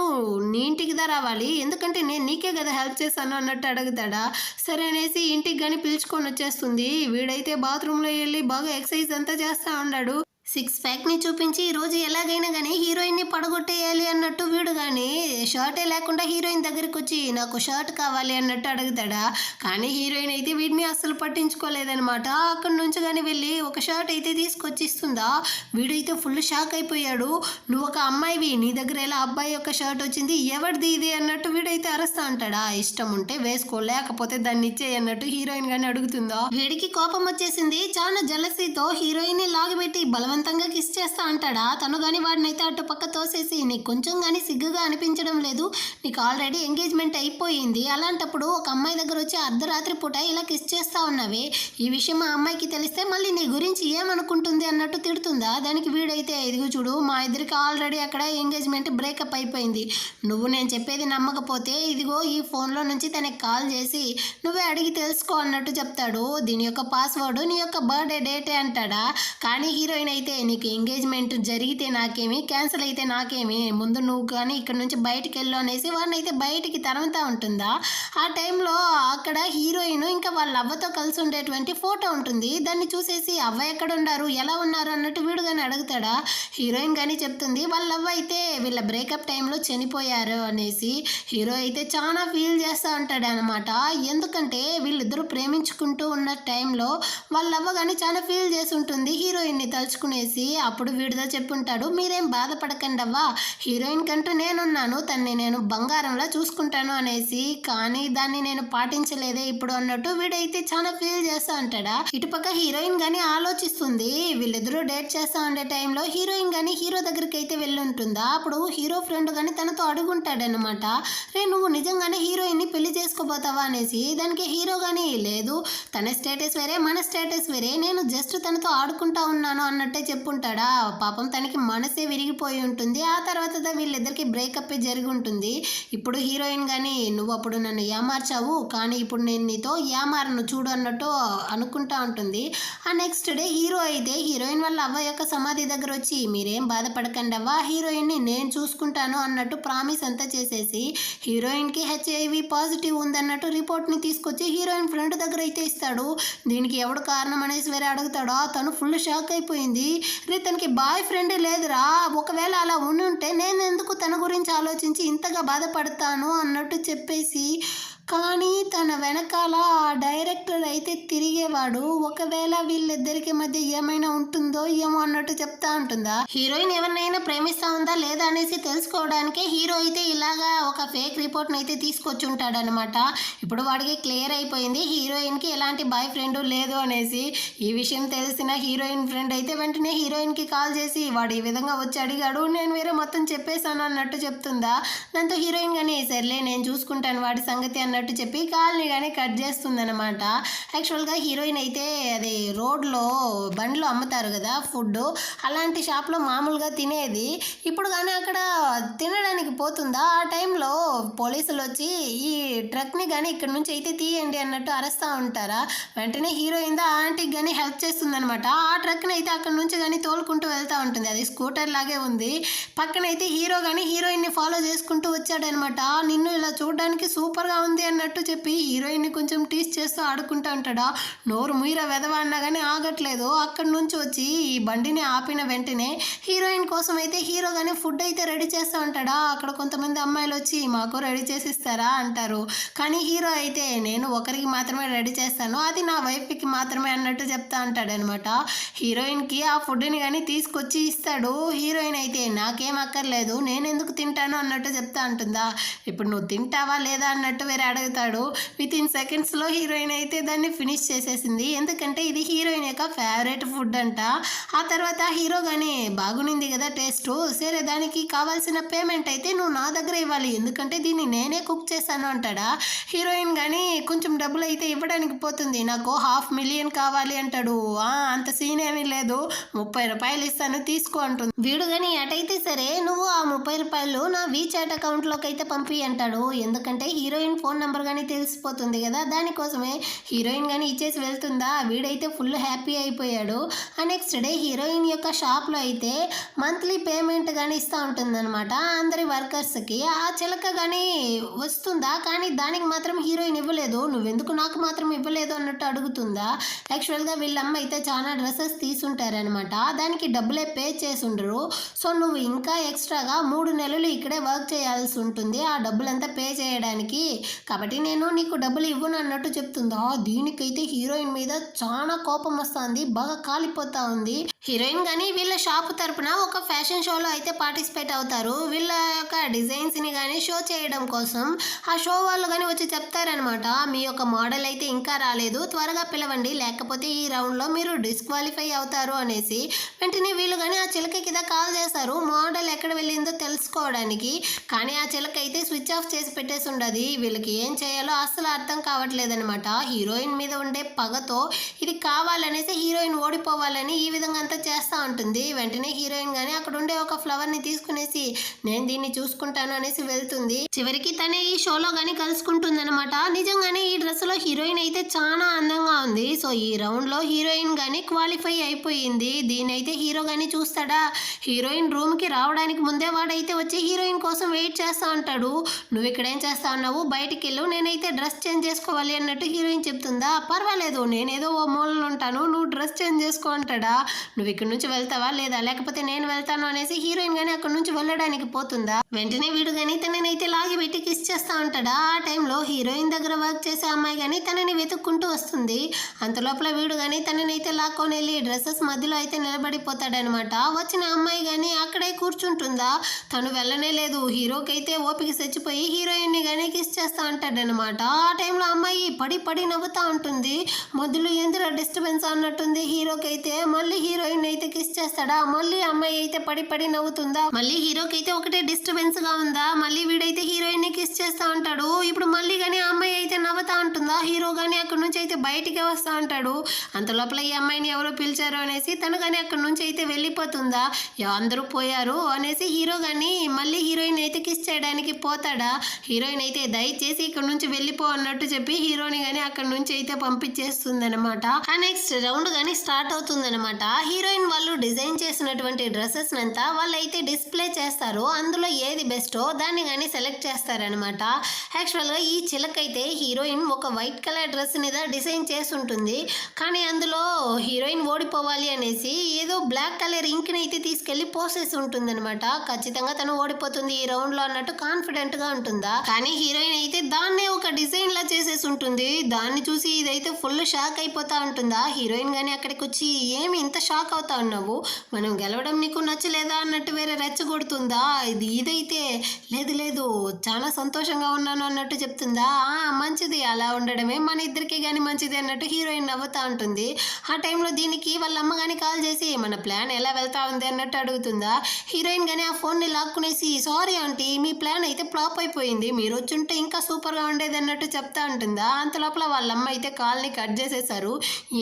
నీ ఇంటికి దా రావాలి, ఎందుకంటే నేను నీకే కదా హెల్ప్ చేశాను అన్నట్టు అడుగుతాడా. సరే అనేసి ఇంటికి కానీ పిలుచుకొని వచ్చేస్తుంది. వీడైతే బాత్రూంలో వెళ్ళి బాగా ఎక్సర్సైజ్ అంతా చేస్తూ ఉన్నాడు. సిక్స్ ప్యాక్ని చూపించి ఈరోజు ఎలాగైనా కానీ హీరోయిన్ని పడగొట్టేయాలి అన్నట్టు వీడు కానీ షర్టే లేకుండా హీరోయిన్ దగ్గరికి వచ్చి, నాకు షర్ట్ కావాలి అన్నట్టు అడుగుతాడా. కానీ హీరోయిన్ అయితే వీడిని అస్సలు పట్టించుకోలేదనమాట. అక్కడి నుంచి కానీ వెళ్ళి ఒక షర్ట్ అయితే తీసుకొచ్చి ఇస్తుందా. వీడైతే ఫుల్ షాక్ అయిపోయాడు. నువ్వు ఒక అమ్మాయివి, నీ దగ్గర ఎలా అబ్బాయి యొక్క షర్ట్ వచ్చింది, ఎవరిది ఇది అన్నట్టు వీడైతే అరుస్తా అంటాడా. ఇష్టం ఉంటే వేసుకో, లేకపోతే దాన్ని ఇచ్చేయి అన్నట్టు హీరోయిన్ కానీ అడుగుతుందా. వీడికి కోపం వచ్చేసింది. చాలా జలసీతో హీరోయిన్ని లాగిపెట్టి బలవంతంగా కిస్ చేస్తా అంటాడా. తను కానీ వాడిని అయితే అటు పక్క తోసేసి, నీకు కొంచెం కానీ సిగ్గుగా అనిపించడం లేదు, నీకు ఆల్రెడీ ఎంగేజ్మెంట్ అయిపోయింది, అలాంటప్పుడు ఒక అమ్మాయి దగ్గర వచ్చి అర్ధరాత్రి పూట ఇలా కిస్ చేస్తా ఉన్నావే, ఈ విషయం ఆ అమ్మాయికి తెలిస్తే మళ్ళీ నీ గురించి ఏమనుకుంటుంది అన్నట్టు తిడుతుందా. దానికి వీడైతే, ఇదిగో చూడు మా ఇద్దరికి ఆల్రెడీ అక్కడ ఎంగేజ్మెంట్ బ్రేకప్ అయిపోయింది, నువ్వు నేను చెప్పేది నమ్మకపోతే ఇదిగో ఈ ఫోన్లో నుంచి తనకి కాల్ చేసి నువ్వే అడిగి తెలుసుకో అన్నట్టు చెప్తాడు. దీని యొక్క పాస్వర్డ్ నీ యొక్క బర్త్డే డేటే అంటాడా. కానీ హీరోయిన్ అయితే, నీకు ఎంగేజ్మెంట్ జరిగితే నాకేమి, క్యాన్సిల్ అయితే నాకేమి, ముందు నువ్వు కానీ ఇక్కడ నుంచి బయటికి వెళ్ళు అనేసి వాడిని అయితే బయటికి తరుముతా ఉంటుందా. ఆ టైంలో అక్కడ హీరోయిన్ ఇంకా వాళ్ళ అవ్వతో కలిసి ఉండేటువంటి ఫోటో ఉంటుంది. దాన్ని చూసేసి, అవ్వ ఎక్కడ ఉన్నారు, ఎలా ఉన్నారు అన్నట్టు వీడు కానీ అడుగుతాడా. హీరోయిన్ కానీ చెప్తుంది, వాళ్ళ అవ్వ అయితే వీళ్ళ బ్రేకప్ టైంలో చనిపోయారు అనేసి. హీరో అయితే చాలా ఫీల్ చేస్తూ ఉంటాడు అనమాట. ఎందుకంటే వీళ్ళిద్దరూ ప్రేమించుకుంటూ ఉన్న టైంలో వాళ్ళ అవ్వ కానీ చాలా ఫీల్ చేసి ఉంటుంది హీరోయిన్ని తలుచుకుని. అనేసి అప్పుడు వీడితో చెప్పుంటాడు. మీరేం బాధపడకండి అవ్వా, హీరోయిన్ కంటూ నేనున్నాను, తన్ని నేను బంగారంలా చూసుకుంటాను అనేసి. కానీ దాన్ని నేను పాటించలేదే ఇప్పుడు అన్నట్టు వీడైతే చాలా ఫీల్ చేస్తా ఉంటాడా. ఇటుపక్క హీరోయిన్ గాని ఆలోచిస్తుంది. వీళ్ళిద్దరూ డేట్ చేస్తా ఉండే టైంలో హీరోయిన్ గాని హీరో దగ్గరికి అయితే వెళ్ళి ఉంటుందా. అప్పుడు హీరో ఫ్రెండ్ గాని తనతో అడుగుంటాడనమాట, రే నువ్వు నిజంగానే హీరోయిన్ ని పెళ్లి చేసుకోబోతావా అనేసి. దానికి హీరో గాని లేదు, తన స్టేటస్ వేరే మన స్టేటస్ వేరే, నేను జస్ట్ తనతో ఆడుకుంటా ఉన్నాను అన్నట్టే చెప్పుంటాడా. పాపం తనకి మనసే విరిగిపోయి ఉంటుంది. ఆ తర్వాత వీళ్ళిద్దరికి బ్రేకప్ జరిగి ఉంటుంది. ఇప్పుడు హీరోయిన్ గాని నువ్వు అప్పుడు నన్ను ఏమార్చావు, కానీ ఇప్పుడు నేను నీతో ఏమారను చూడు అన్నట్టు అనుకుంటా ఉంటుంది. ఆ నెక్స్ట్ డే హీరో అయితే హీరోయిన్ వాళ్ళ అవ్వ యొక్క సమాధి దగ్గర వచ్చి, మీరేం బాధపడకండి అవ్వ, హీరోయిన్ని నేను చూసుకుంటాను అన్నట్టు ప్రామిస్ అంతా చేసేసి హీరోయిన్కి హెచ్ఐవి పాజిటివ్ ఉందన్నట్టు రిపోర్ట్ని తీసుకొచ్చి హీరోయిన్ ఫ్రెండ్ దగ్గర అయితే ఇస్తాడు. దీనికి ఎవడు కారణం అనేసి వేరే అడుగుతాడో. తను ఫుల్ షాక్ అయిపోయింది. రే తనకి బాయ్ ఫ్రెండే లేదురా, ఒకవేళ అలా ఉండి ఉంటే నేను ఎందుకు తన గురించి ఆలోచించి ఇంతగా బాధపడతాను అన్నట్టు చెప్పేసి. కానీ తన వెనకాల ఆ డైరెక్టర్ అయితే తిరిగేవాడు. ఒకవేళ వీళ్ళిద్దరికి మధ్య ఏమైనా ఉంటుందో ఏమో అన్నట్టు చెప్తా ఉంటుందా. హీరోయిన్ ఎవరినైనా ప్రేమిస్తా ఉందా లేదా అనేసి తెలుసుకోవడానికే హీరో అయితే ఇలాగా ఒక ఫేక్ రిపోర్ట్ అయితే తీసుకొచ్చి ఉంటాడనమాట. ఇప్పుడు వాడికి క్లియర్ అయిపోయింది హీరోయిన్ కి ఎలాంటి బాయ్ ఫ్రెండ్ లేదు అనేసి. ఈ విషయం తెలిసిన హీరోయిన్ ఫ్రెండ్ అయితే వెంటనే హీరోయిన్ కి కాల్ చేసి, వాడు ఈ విధంగా వచ్చి అడిగాడు, నేను వేరే మొత్తం చెప్పేశాను అన్నట్టు చెప్తుందా. దాంతో హీరోయిన్ కానీ సర్లే నేను చూసుకుంటాను వాడి సంగతి అన్నట్టు చెప్పి కాల్ని కానీ కట్ చేస్తుందన్నమాట. యాక్చువల్గా హీరోయిన్ అయితే అది రోడ్లో బండ్లో అమ్ముతారు కదా ఫుడ్, అలాంటి షాప్లో మామూలుగా తినేది. ఇప్పుడు కానీ అక్కడ తినడానికి పోతుందా. ఆ టైంలో పోలీసులు వచ్చి ఈ ట్రక్ని కానీ ఇక్కడ నుంచి అయితే తీయండి అన్నట్టు అరుస్తూ ఉంటారా. వెంటనే హీరోయిన్ ఆ ఆంటీకి కానీ హెల్ప్ చేస్తుందనమాట. ఆ ట్రక్ని అయితే అక్కడ నుంచి కానీ తోలుకుంటూ వెళ్తూ ఉంటుంది. అది స్కూటర్ లాగే ఉంది. పక్కనైతే హీరో కానీ హీరోయిన్ని ఫాలో చేసుకుంటూ వచ్చాడనమాట. నిన్ను ఇలా చూడడానికి సూపర్గా ఉంది అన్నట్టు చెప్పి హీరోయిన్ని కొంచెం టీస్ చేస్తూ ఆడుకుంటూ ఉంటాడా. నోరు ముయిరా వెదవా అన్నా కానీ ఆగట్లేదు. అక్కడి నుంచి వచ్చి ఈ బండిని ఆపిన వెంటనే హీరోయిన్ కోసం అయితే హీరో కానీ ఫుడ్ అయితే రెడీ చేస్తూ ఉంటాడా. అక్కడ కొంతమంది అమ్మాయిలు వచ్చి మాకు రెడీ చేసిస్తారా అంటారు. కానీ హీరో అయితే నేను ఒకరికి మాత్రమే రెడీ చేస్తాను, అది నా వైఫ్కి మాత్రమే అన్నట్టు చెప్తా ఉంటాడనమాట. హీరోయిన్కి ఆ ఫుడ్ని కానీ తీసుకొచ్చి ఇస్తాడు. హీరోయిన్ అయితే నాకేం అక్కర్లేదు, నేను ఎందుకు తింటాను అన్నట్టు చెప్తా ఉంటుందా. ఇప్పుడు నువ్వు తింటావా లేదా అన్నట్టు వేరే అడుగుతాడు. వితిన్ సెకండ్స్లో హీరోయిన్ అయితే దాన్ని ఫినిష్ చేసేసింది. ఎందుకంటే ఇది హీరోయిన్ యొక్క ఫేవరెట్ ఫుడ్ అంట. ఆ తర్వాత హీరో కానీ బాగునింది కదా టేస్ట్, సరే దానికి కావాల్సిన పేమెంట్ అయితే నువ్వు నా దగ్గర ఇవ్వాలి, ఎందుకంటే దీన్ని నేనే కుక్ చేశాను అంటాడా. హీరోయిన్ కానీ కొంచెం డబ్బులు అయితే ఇవ్వడానికి పోతుంది. నాకు $500,000 కావాలి అంటాడు. అంత సీన్ ఏమీ లేదు, ₹30 ఇస్తాను తీసుకో అంటుంది. వీడు కానీ అటైతే సరే నువ్వు ఆ ₹30 నా వీచాట్ అకౌంట్లోకి అయితే పంపి అంటాడు. ఎందుకంటే హీరోయిన్ ఫోన్ నెంబర్ కానీ తెలిసిపోతుంది కదా, దానికోసమే. హీరోయిన్ కానీ ఇచ్చేసి వెళ్తుందా. వీడైతే ఫుల్ హ్యాపీ అయిపోయాడు. ఆ నెక్స్ట్ డే హీరోయిన్ యొక్క షాప్లో అయితే మంత్లీ పేమెంట్ కానీ ఇస్తూ ఉంటుందన్నమాట అందరి వర్కర్స్కి. ఆ చిలక కానీ వస్తుందా, కానీ దానికి మాత్రం హీరోయిన్ ఇవ్వలేదు. నువ్వెందుకు నాకు మాత్రం ఇవ్వలేదు అన్నట్టు అడుగుతుందా. యాక్చువల్గా వీళ్ళమ్మ అయితే చాలా డ్రెస్సెస్ తీసుంటారనమాట, దానికి డబ్బులే పే చేసి ఉండరు. సో నువ్వు ఇంకా ఎక్స్ట్రాగా 3 నెలలు ఇక్కడే వర్క్ చేయాల్సి ఉంటుంది ఆ డబ్బులంతా పే చేయడానికి, కాబట్టి నేను నీకు డబ్బులు ఇవ్వను అన్నట్టు చెప్తుందా. దీనికైతే హీరోయిన్ మీద చాలా కోపం వస్తుంది, బాగా కాలిపోతా ఉంది. హీరోయిన్ కానీ వీళ్ళ షాప్ తరపున ఒక ఫ్యాషన్ షోలో అయితే పార్టిసిపేట్ అవుతారు. వీళ్ళ యొక్క డిజైన్స్ని కానీ షో చేయడం కోసం ఆ షో వాళ్ళు కానీ వచ్చి చెప్తారనమాట, మీ యొక్క మోడల్ అయితే ఇంకా రాలేదు, త్వరగా పిలవండి, లేకపోతే ఈ రౌండ్లో మీరు డిస్క్వాలిఫై అవుతారు అనేసి. వెంటనే వీళ్ళు కానీ ఆ చిలక కింద కాల్ చేస్తారు మోడల్ ఎక్కడ వెళ్ళిందో తెలుసుకోవడానికి. కానీ ఆ చిలక అయితే స్విచ్ ఆఫ్ చేసి పెట్టేసి ఉండదు. వీళ్ళకి ఏం చేయాలో అస్సలు అర్థం కావట్లేదనమాట. హీరోయిన్ మీద ఉండే పగతో ఇది కావాలనేసి హీరోయిన్ ఓడిపోవాలని ఈ విధంగా అంతా చేస్తూ ఉంటుంది. వెంటనే హీరోయిన్ కానీ అక్కడ ఉండే ఒక ఫ్లవర్ని తీసుకునేసి నేను దీన్ని చూసుకుంటాను అనేసి వెళ్తుంది. చివరికి తనే ఈ షోలో కానీ కలుసుకుంటుంది అనమాట. నిజంగానే ఈ డ్రెస్లో హీరోయిన్ అయితే చాలా అందంగా ఉంది. సో ఈ రౌండ్లో హీరోయిన్ కానీ క్వాలిఫై అయిపోయింది. దీనైతే హీరో కానీ చూస్తాడా. హీరోయిన్ రూమ్కి రావడానికి ముందే వాడైతే వచ్చి హీరోయిన్ కోసం వెయిట్ చేస్తూ ఉంటాడు. నువ్వు ఇక్కడేం చేస్తా ఉన్నావు, బయటికి వెళ్ళు, నేనైతే డ్రెస్ డ్రెస్ చేంజ్ చేసుకోవాలి అన్నట్టు హీరోయిన్ చెప్తుందా. పర్వాలేదు నేనేదో ఓ మూలలో ఉంటాను, నువ్వు డ్రెస్ చేంజ్ చేసుకో అంటాడా. నువ్వు ఇక్కడ నుంచి వెళ్తావా లేదా, లేకపోతే నేను వెళ్తాను అనేసి హీరోయిన్ కానీ అక్కడ నుంచి వెళ్ళడానికి పోతుందా. వెంటనే వీడు కానీ తననైతే లాగి పెట్టి కిస్ చేస్తా ఉంటాడా. ఆ టైంలో హీరోయిన్ దగ్గర వర్క్ చేసే అమ్మాయి కానీ తనని వెతుక్కుంటూ వస్తుంది. అంతలోపల వీడు కానీ తననైతే లాక్కొని వెళ్ళి డ్రెస్సెస్ మధ్యలో అయితే నిలబడిపోతాడనమాట. వచ్చిన అమ్మాయి కానీ అక్కడే కూర్చుంటుందా. తను వెళ్ళనే లేదు. హీరోకి అయితే ఓపిక చచ్చిపోయి హీరోయిన్ని కానీ కిస్ చేస్తా ఉంటాడనమాట. ఆ టైంలో అమ్మాయి పడి పడి నవ్వుతా ఉంటుంది. మధ్యలో ఎందులో డిస్టర్బెన్స్ అన్నట్టుంది హీరోకి అయితే. మళ్ళీ హీరోయిన్ అయితే కిస్ చేస్తాడా. మళ్ళీ అమ్మాయి అయితే పడి పడి నవ్వుతుందా. మళ్ళీ హీరోకి అయితే ఒకటే డిస్టర్బెన్స్ గా ఉందా. మళ్ళీ వీడైతే హీరోయిన్ ని కిస్ చేస్తా ఉంటాడు. ఇప్పుడు మళ్ళీ కానీ అమ్మాయి అయితే నవ్వుతా ఉంటుందా. హీరో కానీ అక్కడ నుంచి అయితే బయటికి వస్తా ఉంటాడు. అంత లోపల ఈ అమ్మాయిని ఎవరో పిలిచారు అనేసి తను కానీ అక్కడ నుంచి అయితే వెళ్ళిపోతుందా. అందరూ పోయారు అనేసి హీరో కానీ మళ్ళీ హీరోయిన్ అయితే కిస్ చేయడానికి పోతాడా. హీరోయిన్ అయితే దయచేసి ఇక్కడ నుంచి వెళ్ళిపో అన్నట్టు చెప్పి హీరోని కానీ అక్కడ నుంచి అయితే పంపించేస్తుంది అనమాట. నెక్స్ట్ రౌండ్ కానీ స్టార్ట్ అవుతుంది అనమాట. హీరోయిన్ వాళ్ళు డిజైన్ చేసినటువంటి డ్రెస్సెస్ అంతా వాళ్ళు అయితే డిస్ప్లే చేస్తారు. అందులో ఏది బెస్టో దాన్ని కానీ సెలెక్ట్ చేస్తారనమాట. యాక్చువల్గా ఈ చిలకైతే హీరోయిన్ ఒక వైట్ కలర్ డ్రెస్ మీద డిజైన్ చేసి ఉంటుంది. కానీ అందులో హీరోయిన్ ఓడిపోవాలి అనేసి ఏదో బ్లాక్ కలర్ ఇంక్ని అయితే తీసుకెళ్లి పోసేసి ఉంటుంది అనమాట. ఖచ్చితంగా తను ఓడిపోతుంది ఈ రౌండ్ లో అన్నట్టు కాన్ఫిడెంట్ గా ఉంటుందా. కానీ హీరోయిన్ అయితే దాన్నే ఒక డిజైన్ లా చేసేసి ఉంటుంది. దాన్ని చూసి ఇదైతే ఫుల్ షాక్ అయిపోతా ఉంటుందా. హీరోయిన్ గానీ అక్కడికి వచ్చి ఏమి ఇంత షాక్ అవుతా ఉన్నావు, మనం గెలవడం నీకు నచ్చలేదా అన్నట్టు వేరే రెచ్చగొడుతుందా. ఇదైతే లేదు లేదు చాలా సంతోషంగా ఉన్నాను అన్నట్టు చెప్తుందా. మంచిది, అలా ఉండడమే మన ఇద్దరికి కానీ మంచిది అన్నట్టు హీరోయిన్ నవ్వుతా ఉంటుంది. ఆ టైంలో దీనికి వాళ్ళ అమ్మ కానీ కాల్ చేసి మన ప్లాన్ ఎలా వెళ్తా ఉంది అన్నట్టు అడుగుతుందా. హీరోయిన్ కానీ ఆ ఫోన్ని లాక్కునేసి సారీ ఆంటీ మీ ప్లాన్ అయితే ఫ్లాప్ అయిపోయింది, మీరు వచ్చుంటే ఇంకా సూపర్గా ఉండేది అన్నట్టు చెప్తా ఉంటుందా. అంత లోపల వాళ్ళ అమ్మ అయితే కాల్ని కట్ చేసేసారు.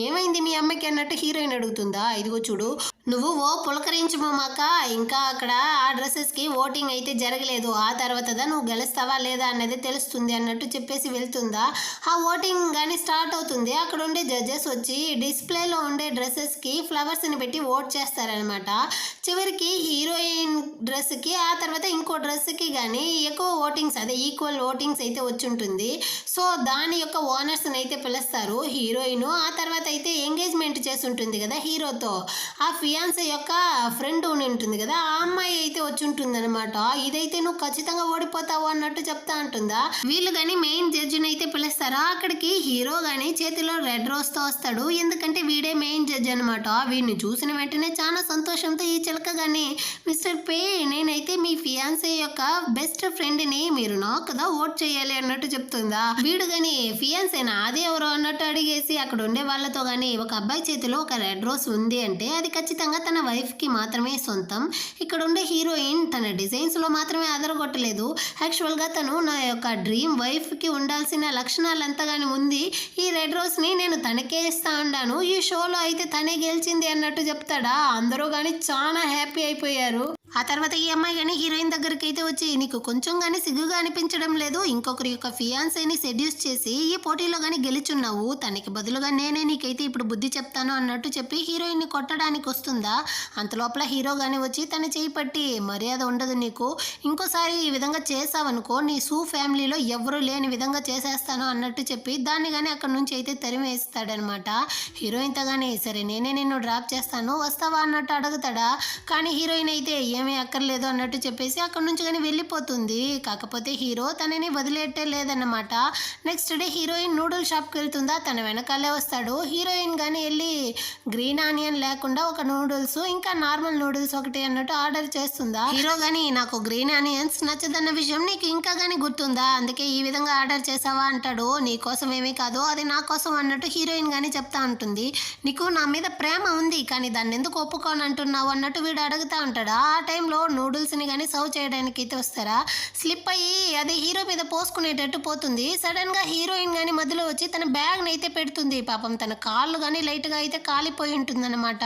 ఏమైంది మీ అమ్మకి అన్నట్టు హీరోయిన్ అడుగుతుందా. ఇదిగో చూడు నువ్వు పులకరించు మామాక, ఇంకా అక్కడ ఆ డ్రెస్సెస్కి ఓటింగ్ అయితే జరగలేదు, ఆ తర్వాత నువ్వు గెలుస్తావా లేదా అన్నది తెలుస్తుంది అన్నట్టు చెప్పేసి వెళ్తుందా. ఆ ఓటింగ్ కానీ స్టార్ట్ అవుతుంది. అక్కడ ఉండే జడ్జెస్ వచ్చి డిస్ప్లేలో ఉండే డ్రెస్సెస్కి ఫ్లవర్స్ని పెట్టి ఓట్ చేస్తారనమాట. చివరికి హీరోయిన్ డ్రెస్కి ఆ తర్వాత ఇంకో డ్రెస్కి కానీ ఎక్కువ ఓటింగ్స్ అదే ఈక్వల్ ఓటింగ్స్ అయితే వచ్చి ఉంటుంది. సో దాని యొక్క ఓనర్స్ని అయితే పిలుస్తారు. హీరోయిన్ ఆ తర్వాత అయితే ఎంగేజ్మెంట్ చేసి ఉంటుంది కదా హీరోతో, ఆ ఫియాన్సీ యొక్క ఫ్రెండ్ ఉంటుంది కదా ఆ అమ్మాయి అయితే వచ్చి ఉంటుంది అనమాట. ఇదైతే నువ్వు ఖచ్చితంగా ఓడిపోతావు అన్నట్టు చెప్తా ఉంటుందా. వీళ్ళు కానీ మెయిన్ జడ్జిని అయితే పిలుస్తారా. అక్కడికి హీరో కానీ చేతిలో రెడ్ రోజ్ తో వస్తాడు. ఎందుకంటే వీడే మెయిన్ జడ్జి అనమాట. వీడిని చూసిన వెంటనే చాలా సంతోషంతో ఈ చిలక కానీ మిస్టర్ పే నేనైతే మీ ఫియాన్సీ యొక్క బెస్ట్ ఫ్రెండ్ ని మీరు నాకు కదా ఓట్ చేయాలి అన్నట్టు చెప్తుందా. వీడు కానీ ఫియాన్సేనా అదే ఎవరో అన్నట్టు అడిగేసి అక్కడ ఉండే వాళ్ళతో కానీ ఒక అబ్బాయి చేతిలో ఒక రెడ్ రోజ్ ఉంది అంటే అది ఖచ్చితంగా తన వైఫ్ కి మాత్రమే సొంతం. ఇక్కడ ఉండే హీరోయిన్ తన డిజైన్స్ లో మాత్రమే అదరగొట్టలేదు, యాక్చువల్ గా తను నా యొక్క డ్రీమ్ వైఫ్ కి ఉండాల్సిన లక్షణాలంతా కానీ ఉంది. ఈ రెడ్ రోజ్ ని నేను తనకే ఇస్తా ఉన్నాను, ఈ షోలో అయితే తనే గెలిచింది అన్నట్టు చెప్తాడా. అందరూ కానీ చాలా హ్యాపీ అయిపోయారు. ఆ తర్వాత ఈ అమ్మాయి కానీ హీరోయిన్ దగ్గరికి అయితే వచ్చి నీకు కొంచెం కానీ సిగ్గుగా అనిపించడం లేదు, ఇంకొకరి యొక్క ఫియాన్సీని సెడ్యూస్ చేసి ఈ పోటీలో కానీ గెలుచున్నావు, తనకి బదులుగా నేనే నీకైతే ఇప్పుడు బుద్ధి చెప్తాను అన్నట్టు చెప్పి హీరోయిన్ ని కొట్టడానికి వస్తుందా. అంతలోపల హీరో కానీ వచ్చి తన చేయి పట్టి మర్యాద ఉండదు నీకు, ఇంకోసారి ఈ విధంగా చేసావనుకో నీ ఫ్యామిలీలో ఎవరు లేని విధంగా చేసేస్తాను అన్నట్టు చెప్పి దాన్ని కానీ అక్కడ నుంచి అయితే తరిమేస్తాడనమాట. హీరోయిన్తో కానీ సరే నేనే నిన్ను డ్రాప్ చేస్తాను వస్తావా అన్నట్టు అడుగుతాడా. కానీ హీరోయిన్ అయితే ఏమీ అక్కర్లేదు అన్నట్టు చెప్పేసి అక్కడ నుంచి కానీ వెళ్ళిపోతుంది. కాకపోతే హీరో తనని వదిలేట్టే లేదన్నమాట. నెక్స్ట్ డే హీరోయిన్ నూడిల్ షాప్కి వెళ్తుందా, తన వెనకాలే వస్తాడు. హీరోయిన్ కానీ వెళ్ళి గ్రీన్ ఆనియన్ లేకుండా ఒక నూడిల్స్ ఇంకా నార్మల్ నూడిల్స్ ఒకటి అన్నట్టు ఆర్డర్ చేస్తుందా. హీరో కానీ నాకు గ్రీన్ ఆనియన్స్ నచ్చదన్న విషయం నీకు ఇంకా కానీ గుర్తుందా, అందుకే ఈ విధంగా ఆర్డర్ చేసావా అంటాడు. నీ కోసం ఏమీ కాదు అది నా కోసం అన్నట్టు హీరోయిన్ కానీ చెప్తా ఉంటుంది. నీకు నా మీద ప్రేమ ఉంది కానీ దాన్ని ఎందుకు ఒప్పుకోని అంటున్నావు అన్నట్టు వీడు అడుగుతా ఉంటాడా. ఆ టైంలో నూడిల్స్ని కానీ సర్వ్ చేయడానికి అయితే వస్తారా. స్లిప్ అయ్యి అది హీరో మీద పోసుకునేటట్టు పోతుంది. సడన్గా హీరోయిన్ కానీ మధ్యలో వచ్చి తన బ్యాగ్ని అయితే పెడుతుంది. పాపం తన కాళ్ళు కానీ లైట్గా అయితే కాలిపోయి ఉంటుందన్నమాట.